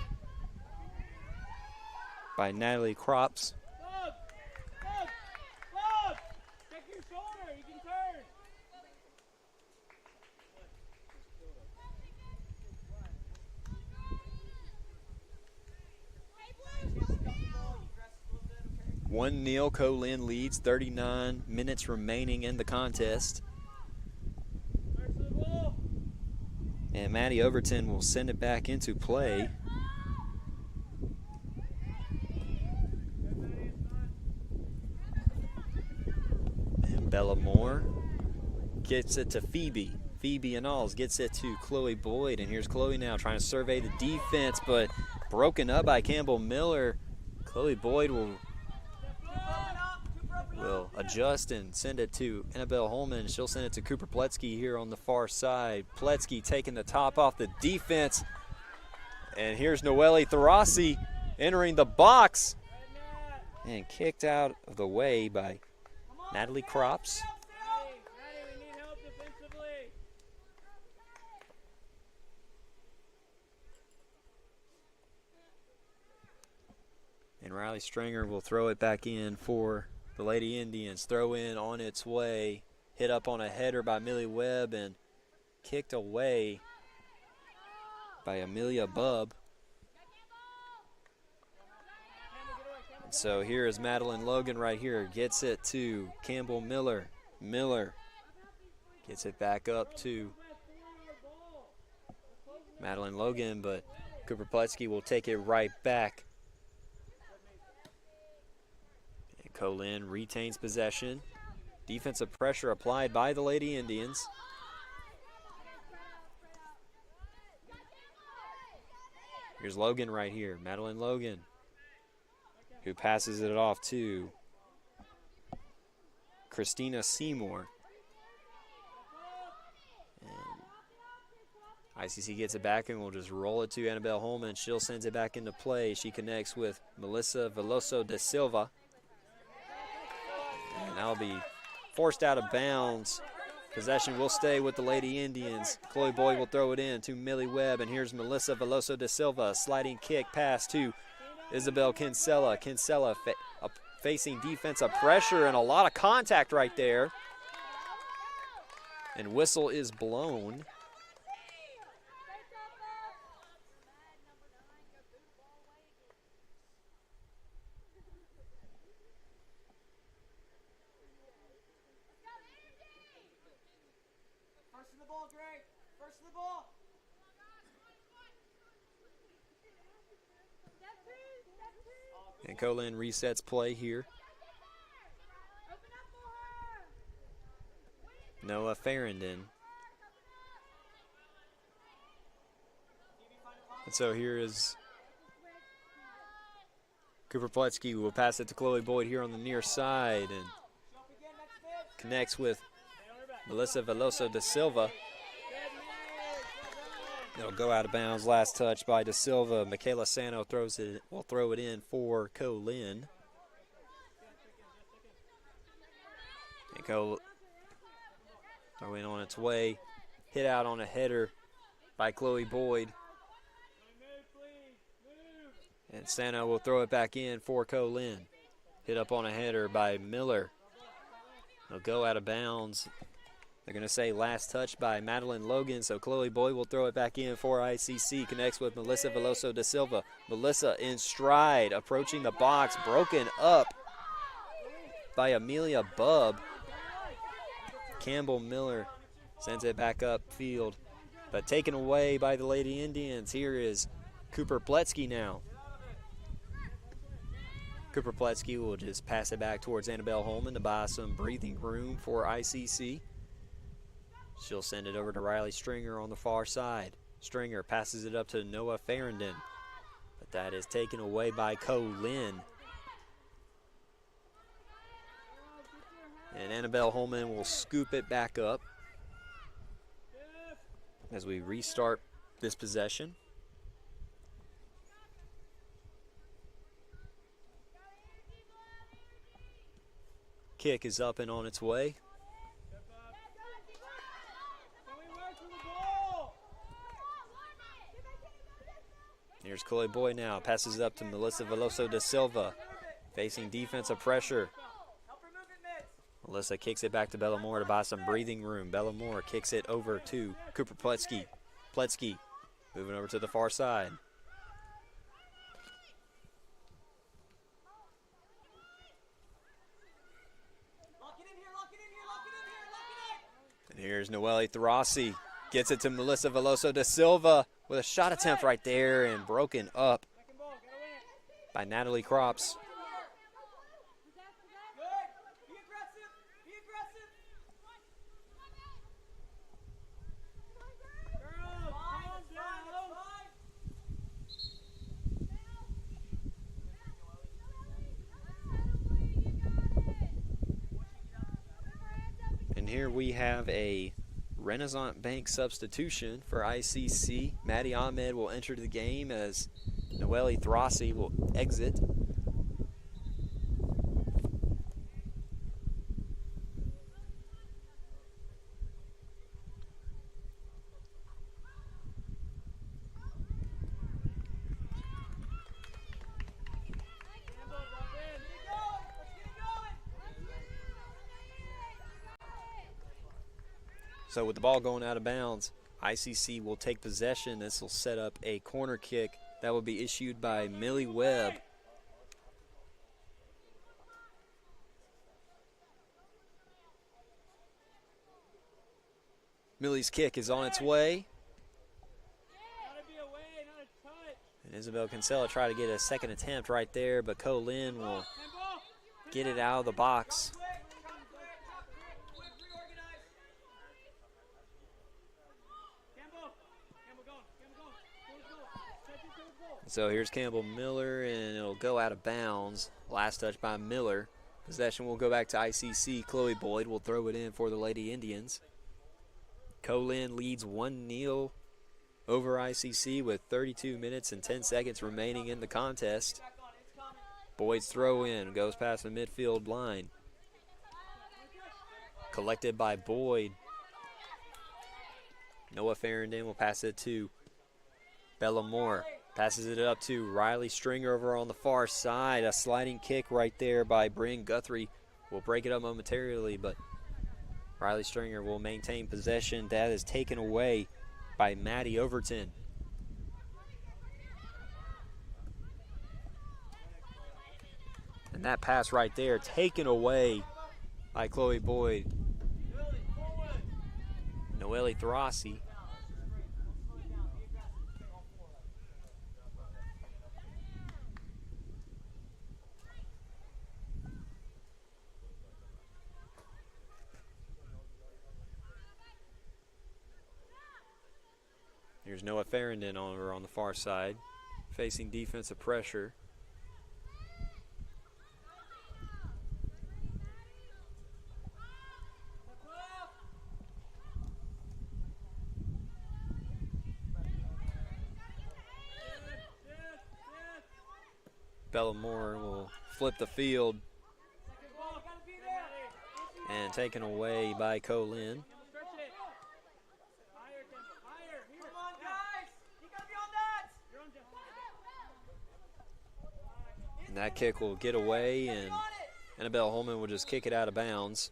by Natalie Crops. Check your shoulder. You can turn. One nil, Co-Lin leads, 39 minutes remaining in the contest. And Maddie Overton will send it back into play. And Bella Moore gets it to Phoebe. Phoebe Annals gets it to Chloe Boyd. And here's Chloe now trying to survey the defense, but broken up by Campbell Miller. Chloe Boyd will adjust and send it to Annabelle Holman. She'll send it to Cooper Pletsky here on the far side. Pletsky taking the top off the defense. And here's Noelle Throssi entering the box and kicked out of the way by Natalie Crops. And Riley Stringer will throw it back in for the Lady Indians. Throw in on its way. Hit up on a header by Millie Webb and kicked away by Amelia Bubb. And so here is Madeline Logan right here. Gets it to Campbell Miller. Miller gets it back up to Madeline Logan, but Cooper Pletsky will take it right back. Co-Lin retains possession. Defensive pressure applied by the Lady Indians. Here's Logan right here. Madeline Logan, who passes it off to Christina Seymour. And ICC gets it back and will just roll it to Annabelle Holman. She'll send it back into play. She connects with Melissa Veloso da Silva. And that'll be forced out of bounds. Possession will stay with the Lady Indians. Chloe Boyd will throw it in to Millie Webb, and here's Melissa Veloso da Silva. Sliding kick pass to Isabel Kinsella. Kinsella facing defensive pressure and a lot of contact right there. And whistle is blown. First to the ball. And Co-Lin resets play here. Noah Farrington And so here is Cooper Pletsky, who will pass it to Chloe Boyd here on the near side and connects with Melissa Veloso da Silva. It'll go out of bounds. Last touch by da Silva. Michaela Sano will throw it in for Co-Lin. And Co-Lin on its way. Hit out on a header by Chloe Boyd. And Sano will throw it back in for Co-Lin. Hit up on a header by Miller. It'll go out of bounds. They're going to say last touch by Madeline Logan, so Chloe Boyd will throw it back in for ICC. Connects with Melissa Veloso da Silva. Melissa in stride, approaching the box, broken up by Amelia Bubb. Campbell Miller sends it back upfield, but taken away by the Lady Indians. Here is Cooper Pletsky now. Cooper Pletsky will just pass it back towards Annabelle Holman to buy some breathing room for ICC. She'll send it over to Riley Stringer on the far side. Stringer passes it up to Noah Farrington, but that is taken away by Co-Lin. And Annabelle Holman will scoop it back up as we restart this possession. Kick is up and on its way. Here's Chloe Boyd now. Passes it up to Melissa Veloso da Silva. Facing defensive pressure. Melissa kicks it back to Bellamore to buy some breathing room. Bellamore kicks it over to Cooper Pletsky. Pletsky moving over to the far side. And here's Noelle Throssi. Gets it to Melissa Veloso da Silva with a shot attempt right there and broken up by Natalie Crops. And here we have a Renaissance Bank substitution for ICC. Maddie Ahmed will enter the game as Noelle Throssi will exit. So with the ball going out of bounds, ICC will take possession. This will set up a corner kick that will be issued by Millie Webb. Millie's kick is on its way. And Isabel Kinsella try to get a second attempt right there, but Co-Lin will get it out of the box. So here's Campbell Miller, and it'll go out of bounds. Last touch by Miller. Possession will go back to ICC. Chloe Boyd will throw it in for the Lady Indians. Co-Lin leads 1-0 over ICC with 32 minutes and 10 seconds remaining in the contest. Boyd's throw in goes past the midfield line. Collected by Boyd. Noah Farrington will pass it to Bellamore. Passes it up to Riley Stringer over on the far side. A sliding kick right there by Bryn Guthrie will break it up momentarily, but Riley Stringer will maintain possession. That is taken away by Maddie Overton. And that pass right there taken away by Chloe Boyd. Noelle Throssi. Here's Noah Farrington over on the far side, facing defensive pressure. Bellamore will flip the field and taken away by Co-Lin. And that kick will get away, and Annabelle Holman will just kick it out of bounds.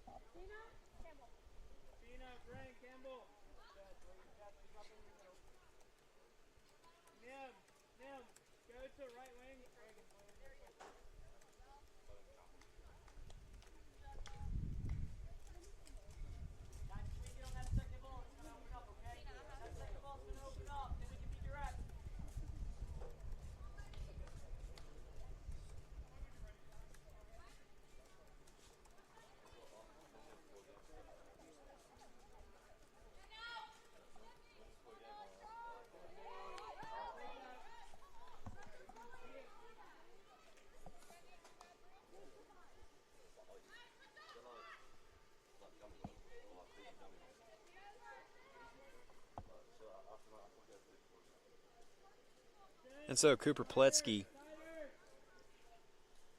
And so Cooper Pletsky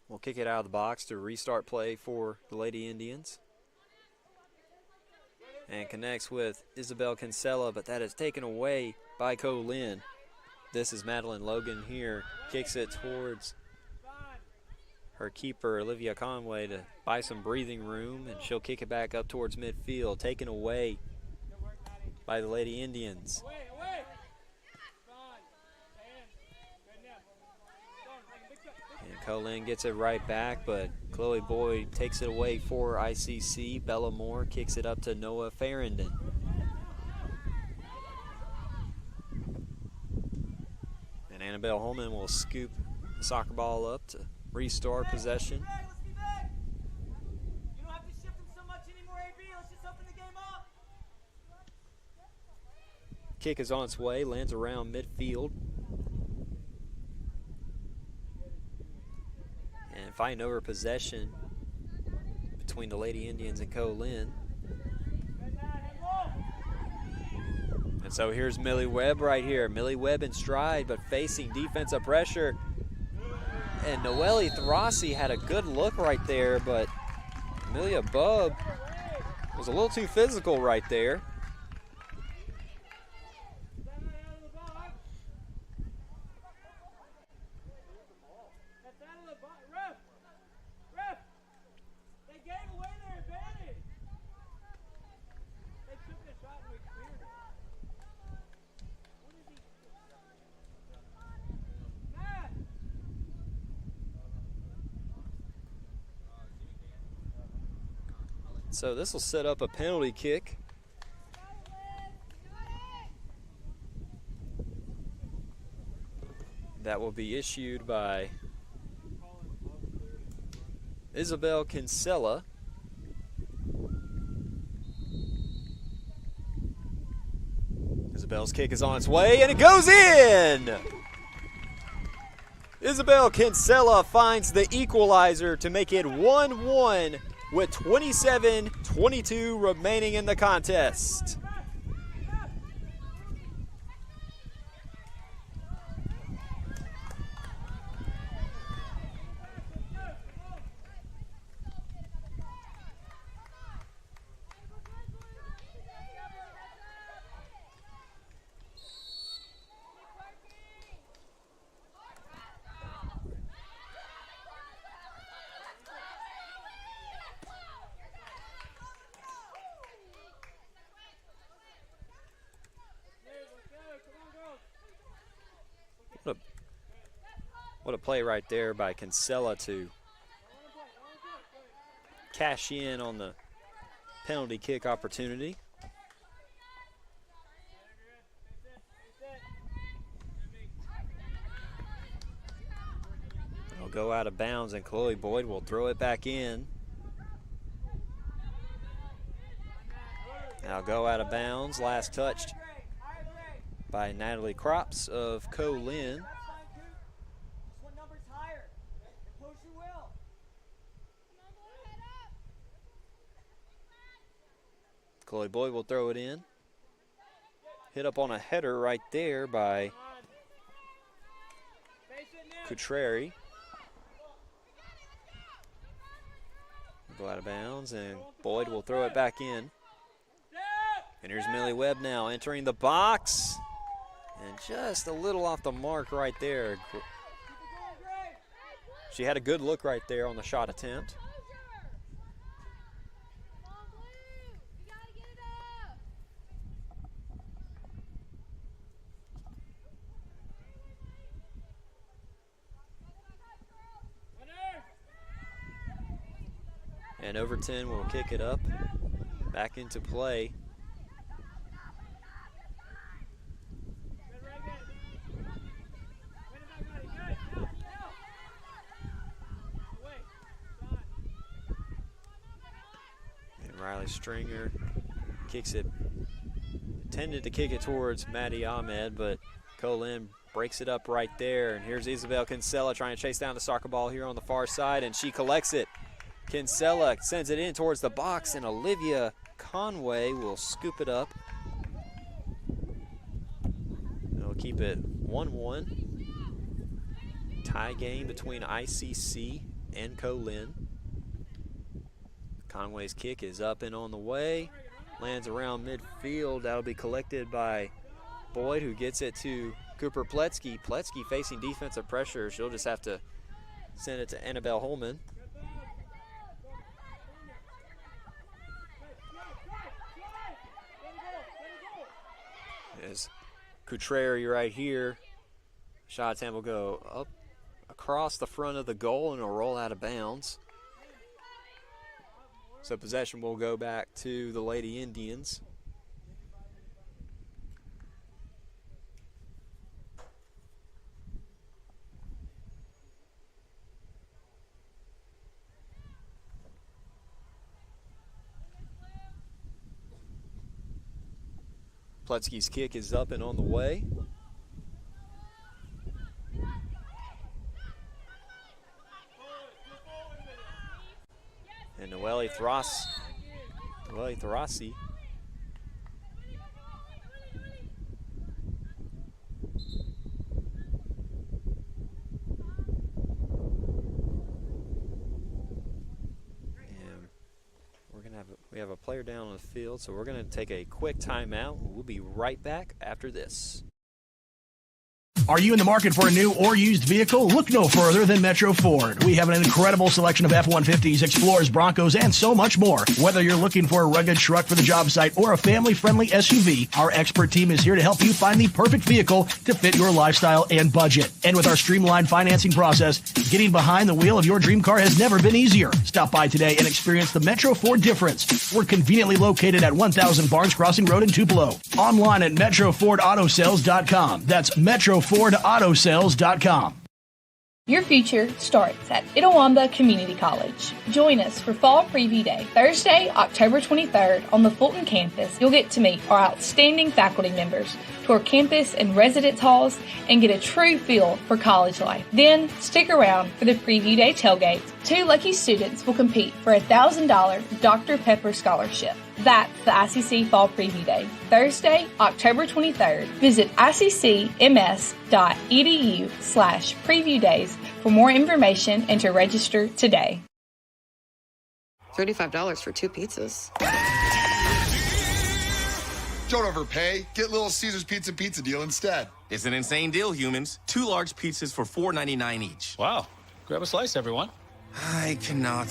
will kick it out of the box to restart play for the Lady Indians. And connects with Isabel Kinsella, but that is taken away by Co-Lin. This is Madeline Logan here. Kicks it towards her keeper, Olivia Conway, to buy some breathing room, and she'll kick it back up towards midfield, taken away by the Lady Indians. And Co-Lin gets it right back, but Chloe Boyd takes it away for ICC. Bellamore kicks it up to Noah Farrington. And Annabelle Holman will scoop the soccer ball up to restart possession. Kick is on its way, lands around midfield. And fighting over possession between the Lady Indians and Co-Lin. And so here's Millie Webb right here. Millie Webb in stride, but facing defensive pressure. And Noelle Throssi had a good look right there, but Amelia Bubb was a little too physical right there. So this will set up a penalty kick. That will be issued by Isabel Kinsella. Isabel's kick is on its way, and it goes in! Isabel Kinsella finds the equalizer to make it 1-1 with 27-22 remaining in the contest. What a play right there by Kinsella to cash in on the penalty kick opportunity. It'll go out of bounds, and Chloe Boyd will throw it back in. Now go out of bounds, last touched by Natalie Crops of Co-Lin. This one number's higher. Impose your will. Chloe Boyd will throw it in. Hit up on a header right there by Cutreri. Go out of bounds, and Boyd will throw it back in. And here's Millie Webb now entering the box. And just a little off the mark right there. She had a good look right there on the shot attempt. And Overton will kick it up, back into play. And Riley Stringer kicks it, intended to kick it towards Maddie Ahmed, but Co-Lin breaks it up right there. And here's Isabel Kinsella trying to chase down the soccer ball here on the far side, and she collects it. Kinsella sends it in towards the box, and Olivia Conway will scoop it up. It'll keep it 1-1. Tie game between ICC and Co-Lin. Conway's kick is up and on the way. Lands around midfield. That'll be collected by Boyd, who gets it to Cooper Pletsky. Pletsky facing defensive pressure. She'll just have to send it to Annabelle Holman. Is Cutreri right here. Shot attempt will go up across the front of the goal and it'll roll out of bounds. So possession will go back to the Lady Indians. Pletsky's kick is up and on the way. And Noelle Throssi we have a player down on the field, so we're going to take a quick timeout. We'll be right back after this. Are you in the market for a new or used vehicle? Look no further than Metro Ford. We have an incredible selection of F-150s, Explorers, Broncos, and so much more. Whether you're looking for a rugged truck for the job site or a family-friendly SUV, our expert team is here to help you find the perfect vehicle to fit your lifestyle and budget. And with our streamlined financing process, getting behind the wheel of your dream car has never been easier. Stop by today and experience the Metro Ford difference. We're conveniently located at 1000 Barnes Crossing Road in Tupelo. Online at MetroFordAutoSales.com. That's MetroFordAutoSales.com. Your future starts at Itawamba Community College. Join us for Fall Preview Day, Thursday, October 23rd on the Fulton campus. You'll get to meet our outstanding faculty members, tour campus and residence halls, and get a true feel for college life. Then stick around for the Preview Day tailgate. 2 lucky students will compete for a $1,000 Dr. Pepper scholarship. That's the ICC Fall Preview Day, Thursday, October 23rd. Visit iccms.edu/preview days for more information and to register today. $35 for 2 pizzas. Don't overpay. Get Little Caesars pizza deal instead. It's an insane deal, humans. 2 large pizzas for $4.99 each. Wow. Grab a slice, everyone. I cannot,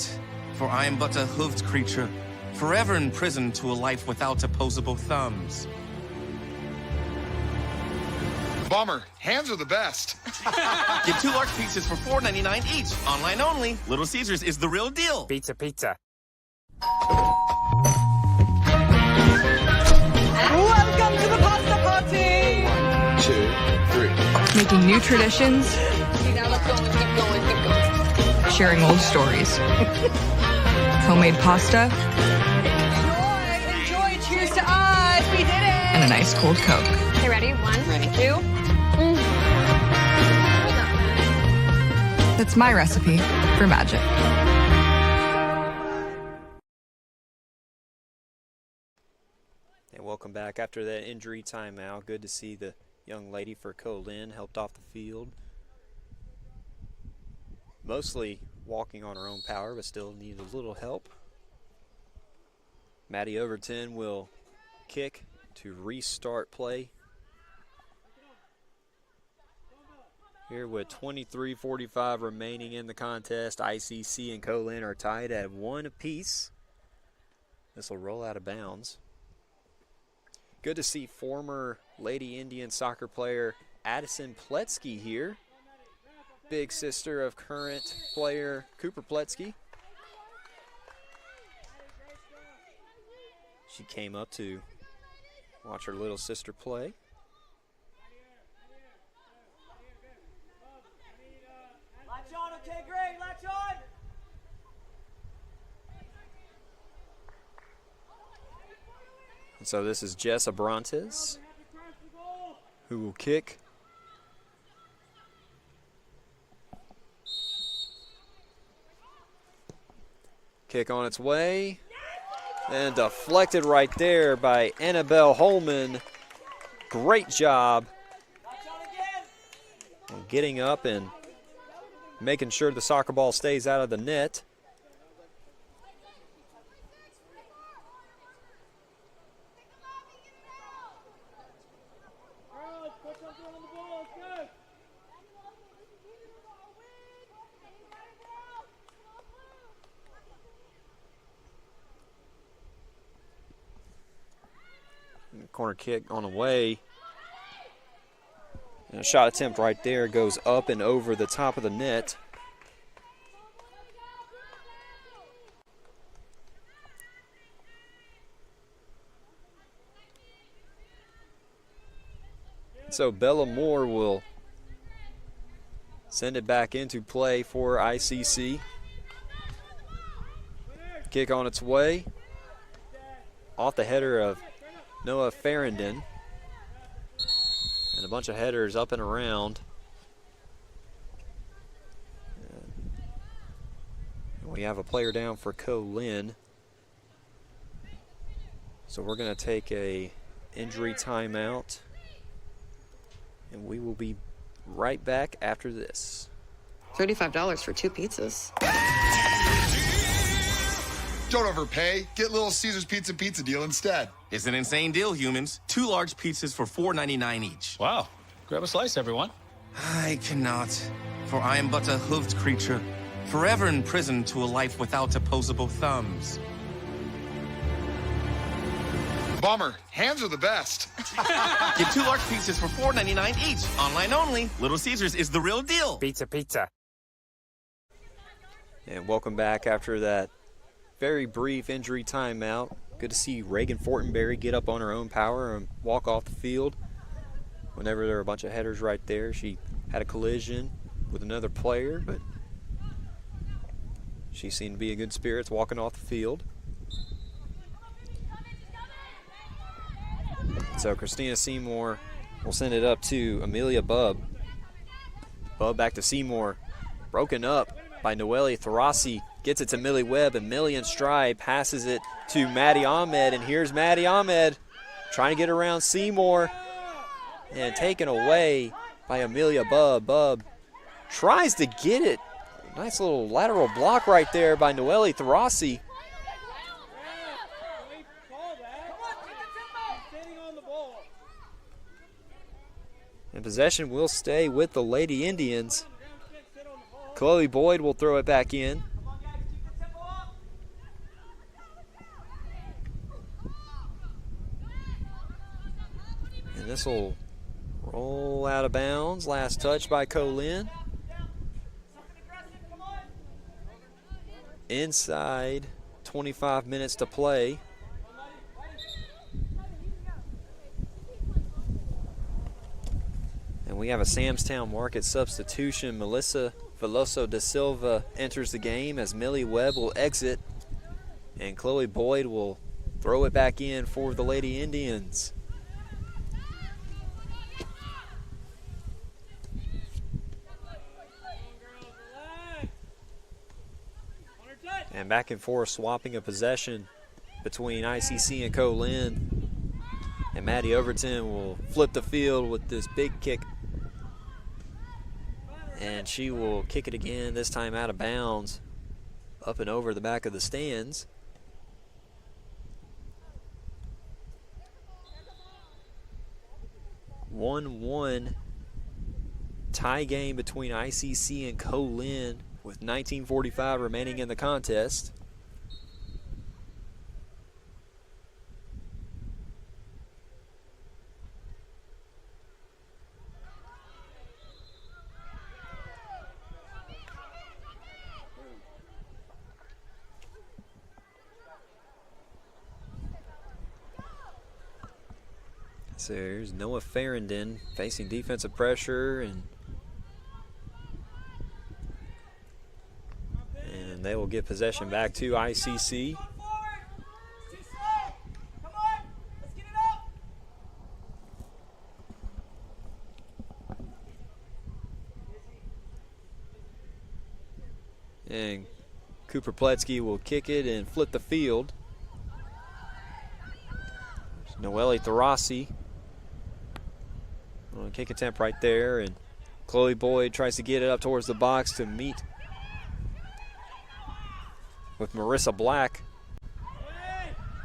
for I am but a hoofed creature, forever imprisoned to a life without opposable thumbs. Bummer. Hands are the best. Get 2 large pizzas for $4.99 each. Online only. Little Caesars is the real deal. Pizza. Welcome to the pasta party! 1, 2, 3. Making new traditions. Now let's go. Keep going. Sharing old stories. Homemade pasta. Enjoy. Cheers to us. We did it. And a nice cold Coke. Hey, ready? Ready? 1, ready, 2. That's my recipe for magic. And welcome back after that injury timeout. Good to see the young lady for Co-Lin helped off the field. Mostly walking on her own power, but still needed a little help. Maddie Overton will kick to restart play. Here with 23:45 remaining in the contest, ICC and Co-Lin are tied at 1 apiece. This will roll out of bounds. Good to see former Lady Indian soccer player Addison Pletsky here. Big sister of current player Cooper Pletsky. She came up to watch her little sister play. Latch on, okay, great, latch on. And so this is Jess Abrantes who will kick. Kick on its way. And deflected right there by Annabelle Holman. Great job on getting up and making sure the soccer ball stays out of the net. Corner kick on the way. And a shot attempt right there goes up and over the top of the net. So Bella Moore will send it back into play for ICC. Kick on its way. Off the header of Noah Farrington. And a bunch of headers up and around. And we have a player down for Co-Lin. So we're going to take a injury timeout. And we will be right back after this. $35 for 2 pizzas. Don't overpay. Get Little Caesars Pizza deal instead. It's an insane deal, humans. 2 large pizzas for $4.99 each. Wow. Grab a slice, everyone. I cannot, for I am but a hoofed creature, forever imprisoned to a life without opposable thumbs. Bummer. Hands are the best. Get 2 large pizzas for $4.99 each. Online only. Little Caesars is the real deal. Pizza. And welcome back after that very brief injury timeout. Good to see Reagan Fortenberry get up on her own power and walk off the field. Whenever there were a bunch of headers right there, she had a collision with another player, but she seemed to be in good spirits walking off the field. So Christina Seymour will send it up to Amelia Bubb. Bubb back to Seymour. Broken up by Noelle Tharasi. Gets it to Millie Webb, and Millie in stride passes it to Maddie Ahmed. And here's Maddie Ahmed trying to get around Seymour. And taken away by Amelia Bubb. Bubb tries to get it. Nice little lateral block right there by Noelle Tharasi. And possession will stay with the Lady Indians. Chloe Boyd will throw it back in. And this will roll out of bounds. Last touch by Co-Lin. Inside 25 minutes to play. And we have a Samstown Market substitution. Melissa Veloso da Silva enters the game as Millie Webb will exit. And Chloe Boyd will throw it back in for the Lady Indians. And back and forth swapping of possession between ICC and Co-Lin. And Maddie Overton will flip the field with this big kick. And she will kick it again, this time out of bounds, up and over the back of the stands. (1-1) tie game between ICC and Co-Lin with 19:45 remaining in the contest. So here's Noah Farrington facing defensive pressure, and they will get possession back to ICC. And Cooper Pletsky will kick it and flip the field. Noelle Tharasi on a kick attempt right there, and Chloe Boyd tries to get it up towards the box to meet with Marissa Black.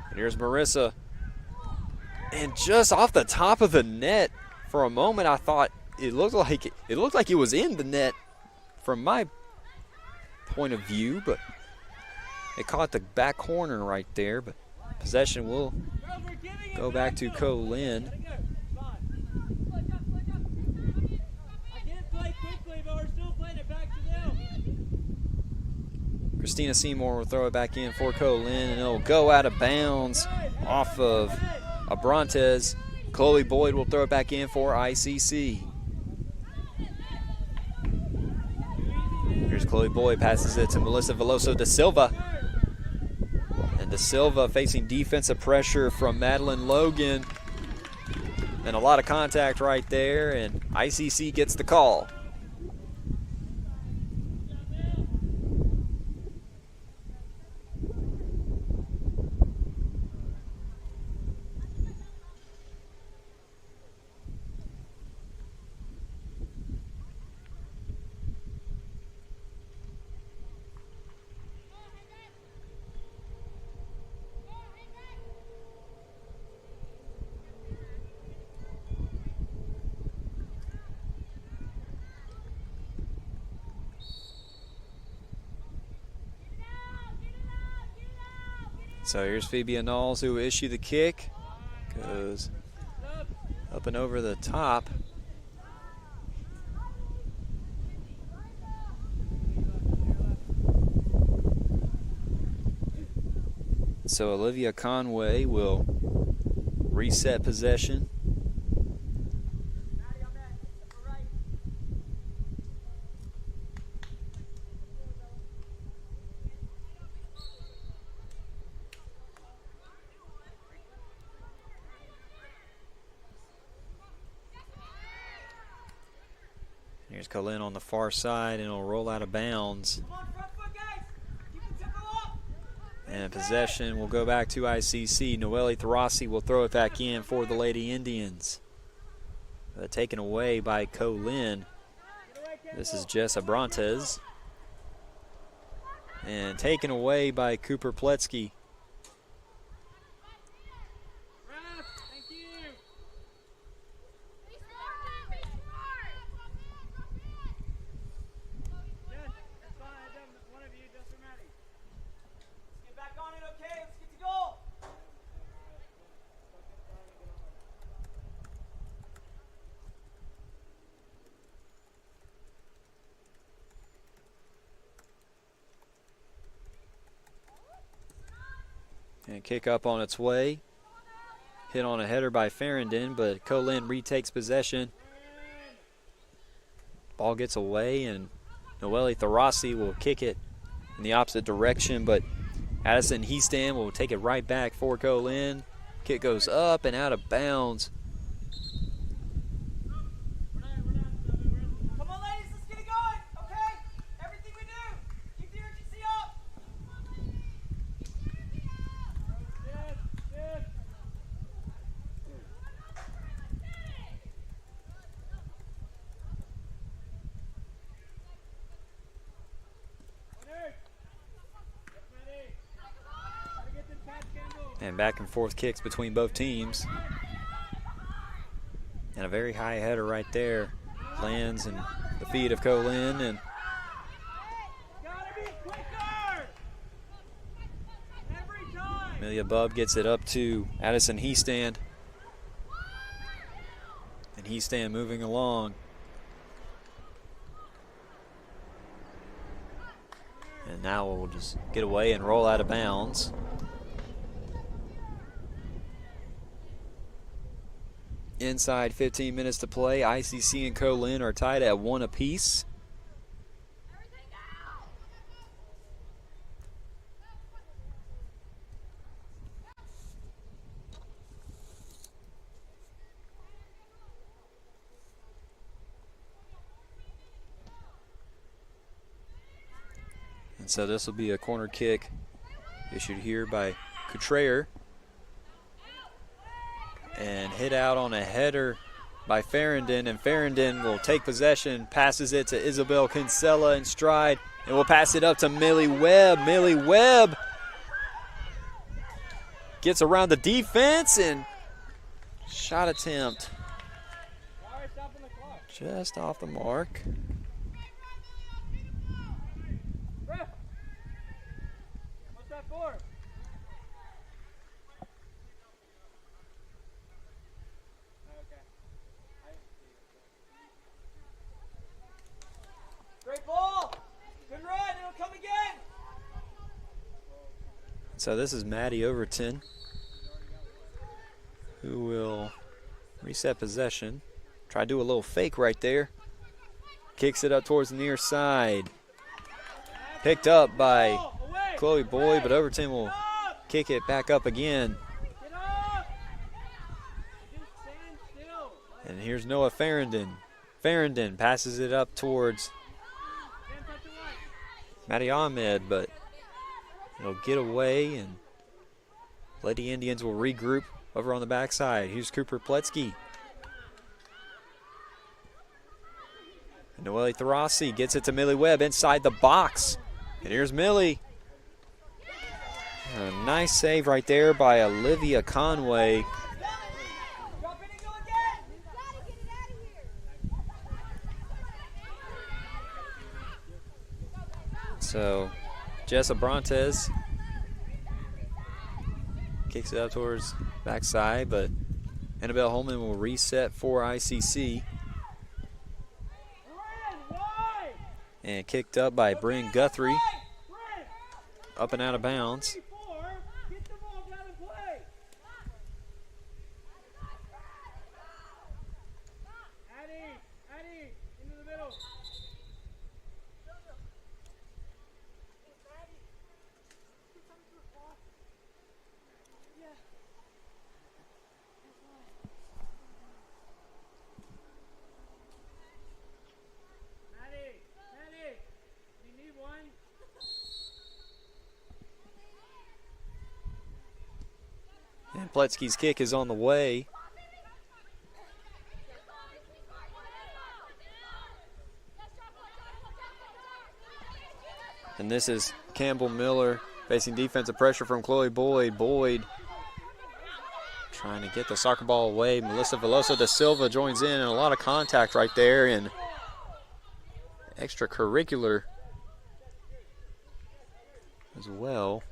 And here's Marissa. And just off the top of the net, for a moment I thought it looked like it was in the net from my point of view, but it caught the back corner right there. But possession will go back to Co-Lin. Christina Seymour will throw it back in for Co-Lin, and it'll go out of bounds off of Abrantes. Chloe Boyd will throw it back in for ICC. Here's Chloe Boyd, passes it to Melissa Veloso da Silva. And da Silva facing defensive pressure from Madeline Logan. And a lot of contact right there, and ICC gets the call. So here's Phoebe Knowles, who will issue the kick. Goes up and over the top. So Olivia Conway will reset possession. Here's Co-Lin on the far side, and it'll roll out of bounds. And possession will go back to ICC. Noelle Tharasi will throw it back in for the Lady Indians. Taken away by Co-Lin. This is Jess Abrantes. And taken away by Cooper Pletsky. And kick up on its way. Hit on a header by Farrington, but Co-Lin retakes possession. Ball gets away, and Noelle Tharasi will kick it in the opposite direction, but Addison Heastan will take it right back for Co-Lin. Kick goes up and out of bounds. Come on, ladies, let's get it going, okay? Everything we do, keep the urgency up. And back and forth kicks between both teams. And a very high header right there. Lands in the feet of Co-Lin. And Amelia Bubb gets it up to Addison Heastand. And Heastand moving along. And now we'll just get away and roll out of bounds. Inside 15 minutes to play. ICC and Co-Lin are tied at 1 apiece. And so this will be a corner kick issued here by Couturier. And hit out on a header by Farrington, and Farrington will take possession, passes it to Isabel Kinsella in stride, and will pass it up to Millie Webb. Millie Webb gets around the defense, and shot attempt just off the mark. What's that for? Great ball. Good run. It'll come again. So this is Maddie Overton, who will reset possession. Try to do a little fake right there. Kicks it up towards the near side. Picked up by Chloe Boyd, but Overton will kick it back up again. And here's Noah Farrington. Farrington passes it up towards Maddie Ahmed, but it'll get away, and Lady Indians will regroup over on the backside. Here's Cooper Pletsky. And Noelle Tharasi gets it to Millie Webb inside the box. And here's Millie. A nice save right there by Olivia Conway. So Jess Abrantes kicks it up towards backside, but Annabelle Holman will reset for ICC. And kicked up by Bryn Guthrie. Up and out of bounds. And Pletsky's kick is on the way. And this is Campbell Miller facing defensive pressure from Chloe Boyd. Boyd trying to get the soccer ball away. Melissa Veloso da Silva joins in, and a lot of contact right there, and extracurricular as well.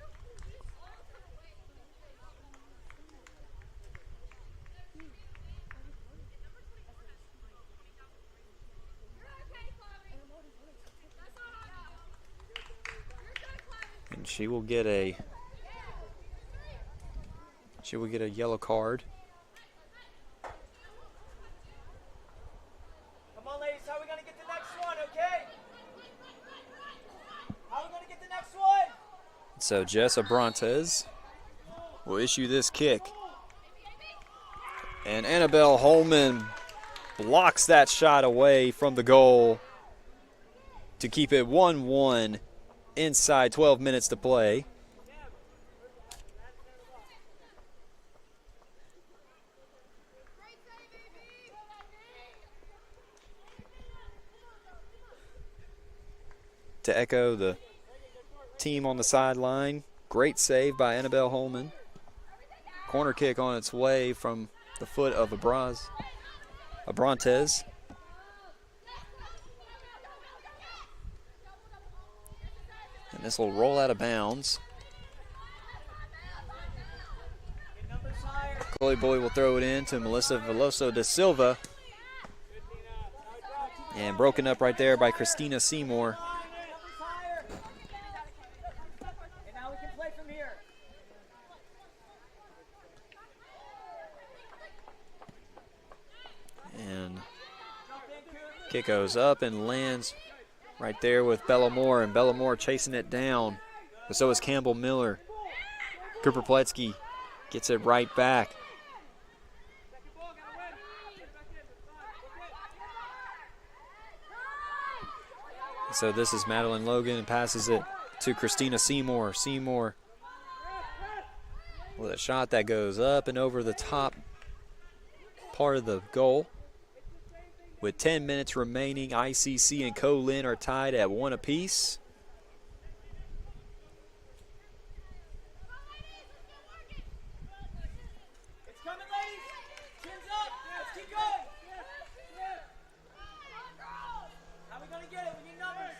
And she will get a yellow card. Come on, ladies. How are we going to get the next one, okay? How are we going to get the next one? So Jess Abrantes will issue this kick. And Annabelle Holman blocks that shot away from the goal to keep it 1-1 inside 12 minutes to play. To echo the team on the sideline, great save by Annabelle Holman. corner kick on its way from the foot of Abrantes. And this will roll out of bounds. Chloe Boyd will throw it in to Melissa Veloso da Silva. And broken up right there by Christina Seymour. And kick goes up and lands right there with Bellamore, and Bellamore chasing it down. But so is Campbell Miller. Cooper Pletsky gets it right back. So this is Madeline Logan and passes it to Christina Seymour. Seymour with a shot that goes up and over the top part of the goal. With 10 minutes remaining, ICC and Co-Lin are tied at 1 apiece. It's coming, ladies. Chins up. Let's keep going. How are we going to get it? We need numbers.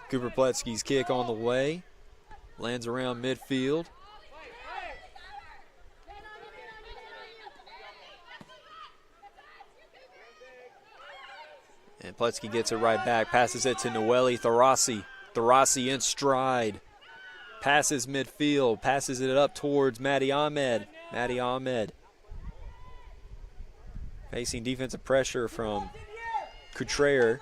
Cooper Pletsky's kick on the way. Lands around midfield. And Pletsky gets it right back, passes it to Noelle Tharasi. Tharasi in stride. Passes midfield, passes it up towards Maddie Ahmed. Maddie Ahmed facing defensive pressure from Couture.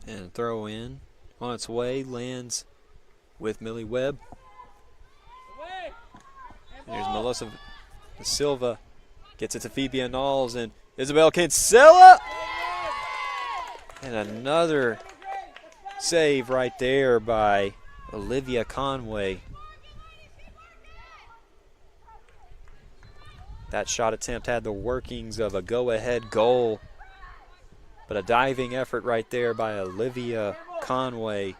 And throw in on its way, lands with Millie Webb. There's Melissa da Silva, gets it to Phoebe Annals and Isabel Kinsella. And another save right there by Olivia Conway. That shot attempt had the workings of a go-ahead goal. But a diving effort right there by Olivia Conway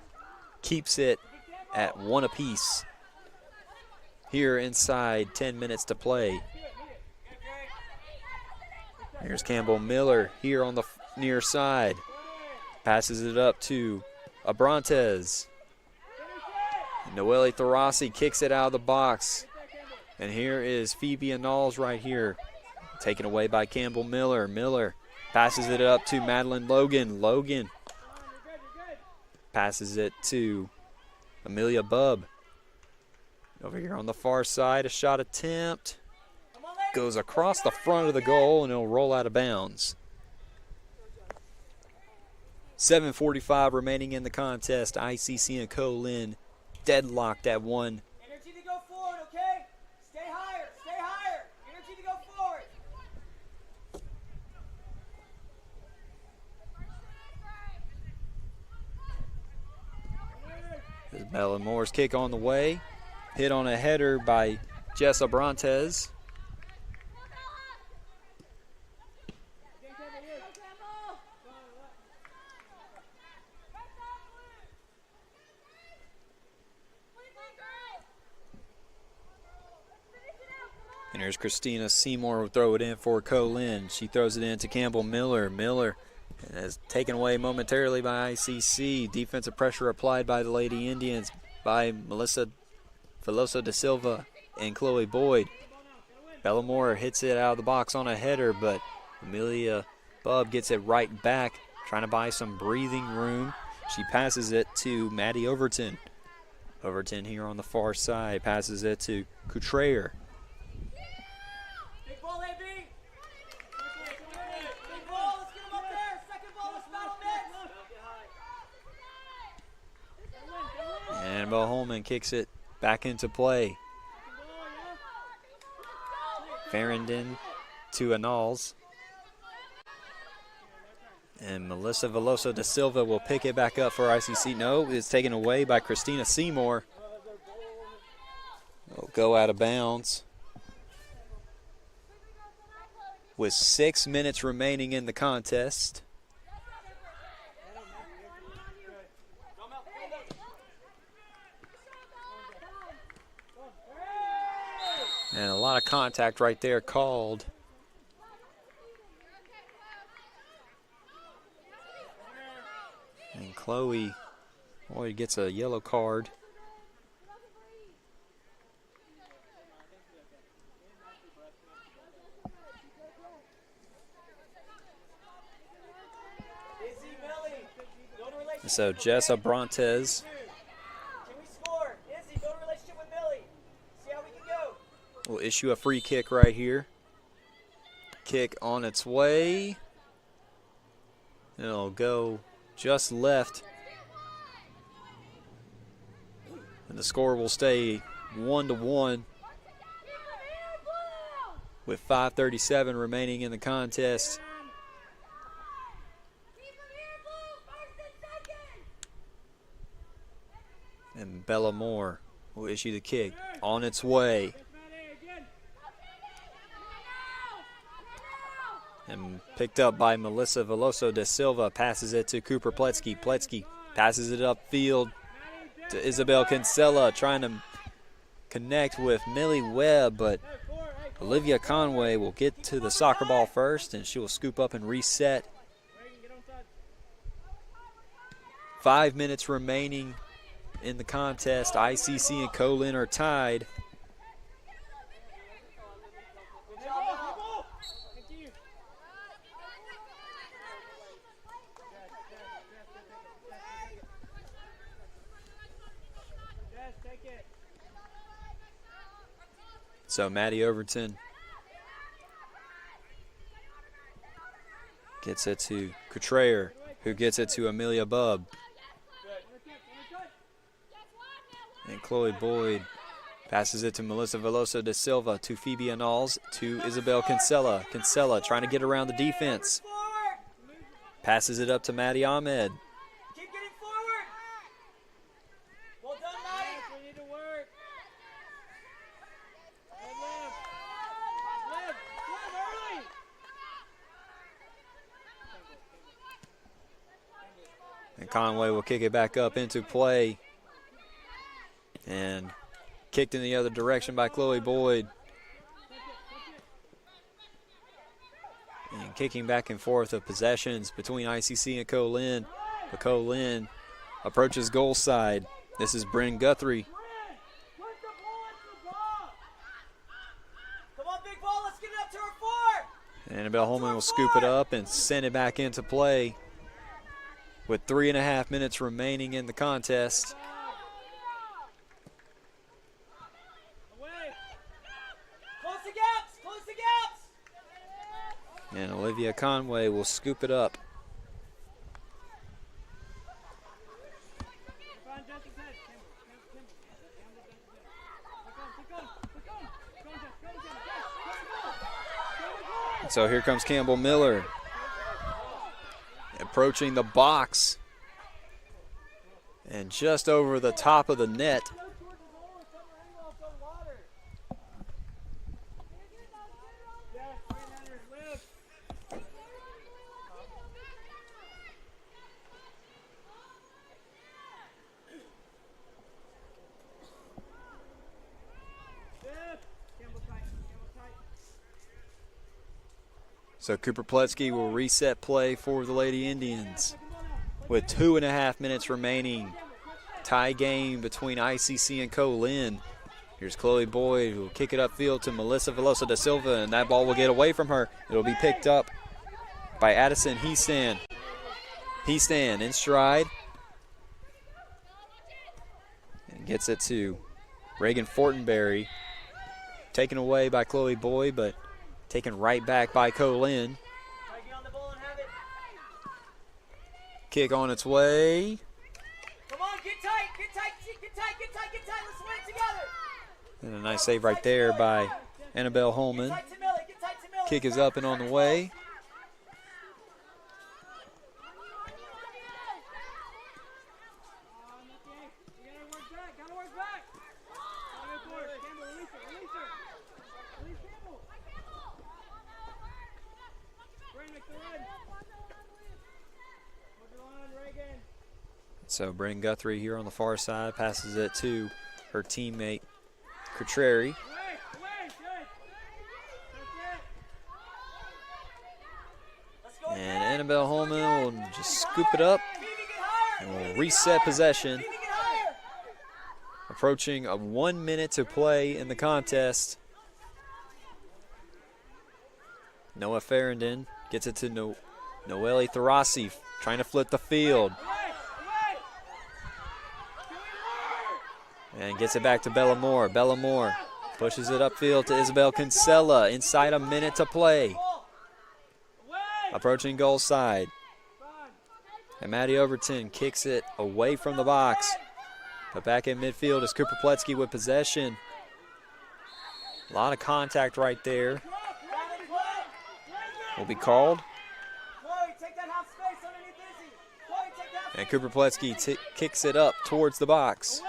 keeps it at 1 apiece. Here inside 10 minutes to play. Here's Campbell Miller here on the near side. Passes it up to Abrantes. Noelle Tharasi kicks it out of the box. And here is Phoebe Annals right here. Taken away by Campbell Miller. Miller passes it up to Madeline Logan. Logan passes it to Amelia Bubb. Over here on the far side, a shot attempt. Goes across the front of the goal and it'll roll out of bounds. 7:45 remaining in the contest. ICC and Co-Lin deadlocked at 1. Energy to go forward, okay? Stay higher, stay higher. Energy to go forward. There's Bellamore's kick on the way. Hit on a header by Jess Abrantes. And here's Christina Seymour will throw it in for Co-Lin. She throws it in to Campbell Miller. Miller is taken away momentarily by ICC. Defensive pressure applied by the Lady Indians by Melissa Veloso da Silva and Chloe Boyd. Bellamore hits it out of the box on a header, but Amelia Bubb gets it right back, trying to buy some breathing room. She passes it to Maddie Overton. Overton here on the far side passes it to Couture. Big ball, AB. Big ball, let's get him up there. Second ball, let's battle next. And Bell Holman kicks it back into play. Farrington to Annals. And Melissa Veloso da Silva will pick it back up for ICC. No, it's taken away by Christina Seymour. It'll go out of bounds. with 6 minutes remaining in the contest. And a lot of contact right there called. And Chloe Boyd gets a yellow card. So Jess Abrantes will issue a free kick right here. Kick on its way. It'll go just left. And the score will stay 1-1 with 5:37 remaining in the contest. And Bella Moore will issue the kick on its way. And picked up by Melissa Veloso da Silva, passes it to Cooper Pletsky. Pletsky passes it upfield to Isabel Kinsella, trying to connect with Millie Webb, but Olivia Conway will get to the soccer ball first, and she will scoop up and reset. 5 minutes remaining in the contest. ICC and Co-Lin are tied. So Maddie Overton gets it to Coutreyer, who gets it to Amelia Bubb. And Chloe Boyd passes it to Melissa Veloso da Silva, to Phoebe Anals, to Isabel Kinsella. Kinsella trying to get around the defense. Passes it up to Maddie Ahmed. Keep getting forward. Well done, Maddie. We need to work. Live early. And Conway will kick it back up into play. And kicked in the other direction by Chloe Boyd. And kicking back and forth of possessions between ICC and Co-Lin. But Co-Lin approaches goal side. This is Bryn Guthrie. Come on, big ball. Let's get it up to our 4. Annabelle Holman will scoop it up and send it back into play with 3.5 minutes remaining in the contest. Close the gaps. And Olivia Conway will scoop it up. So here comes Campbell Miller, approaching the box. And just over the top of the net. So Cooper Pletsky will reset play for the Lady Indians with 2.5 minutes remaining. Tie game between ICC and Co-Lin. Here's Chloe Boyd, who will kick it upfield to Melissa Veloso da Silva, and that ball will get away from her. It'll be picked up by Addison Heastan. Heastan in stride. And gets it to Reagan Fortenberry. Taken away by Chloe Boyd, but taken right back by Co-Lin. Kick on its way. Come on, get tight. Let's win it together. And a nice save right there by Annabelle Holman. Kick is up and on the way. So Brennan Guthrie here on the far side passes it to her teammate Cotreri. And Annabelle Holman will just scoop it up and will reset possession. Approaching a 1 minute to play in the contest. Noah Farrington gets it to Noelle Tharasi, trying to flip the field. And gets it back to Bella Moore. Bella Moore pushes it upfield to Isabel Kinsella. Inside a minute to play. Approaching goal side. And Maddie Overton kicks it away from the box. But back in midfield is Cooper Pletsky with possession. A lot of contact right there. Will be called. And Cooper Pletsky kicks it up towards the box.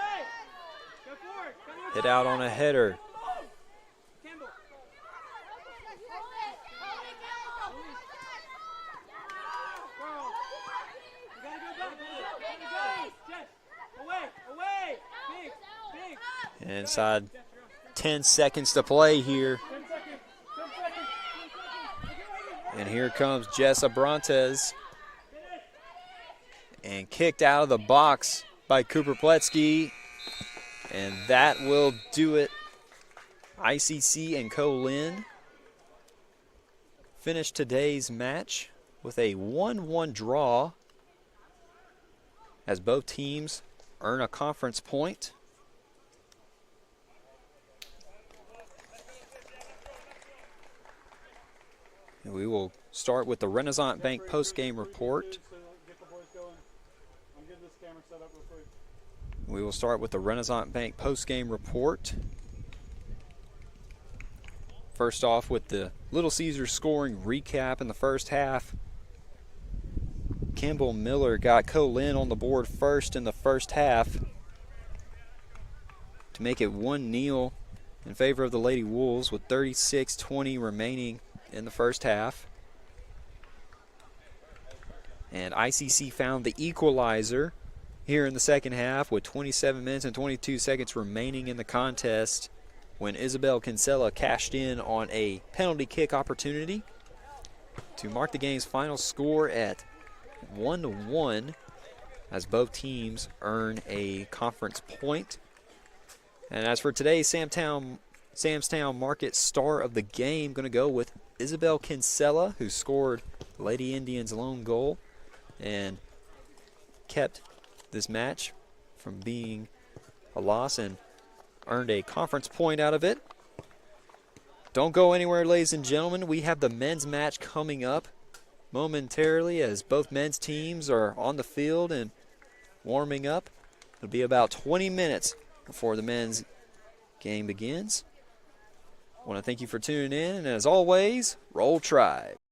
Hit out on a header. Inside 10 seconds to play here. And here comes Jess Abrantes. And kicked out of the box by Cooper Pletsky. And that will do it. ICC and Co-Lin finished today's match with a 1-1 draw as both teams earn a conference point. And we will start with the Renaissance Bank post-game report. We will start with the Renaissance Bank post-game report. First off with the Little Caesars scoring recap in the first half. Campbell Miller got Co-Lin on the board first in the first half to make it 1-0 in favor of the Lady Wolves with 36:20 remaining in the first half. And ICC found the equalizer here in the second half with 27 minutes and 22 seconds remaining in the contest when Isabel Kinsella cashed in on a penalty kick opportunity to mark the game's final score at 1-1 as both teams earn a conference point. And as for today's Samstown Market star of the game, going to go with Isabel Kinsella, who scored Lady Indians' lone goal and kept this match from being a loss and earned a conference point out of it. Don't go anywhere, ladies and gentlemen. We have the men's match coming up momentarily as both men's teams are on the field and warming up. It'll be about 20 minutes before the men's game begins. I want to thank you for tuning in, and as always, Roll Tribe.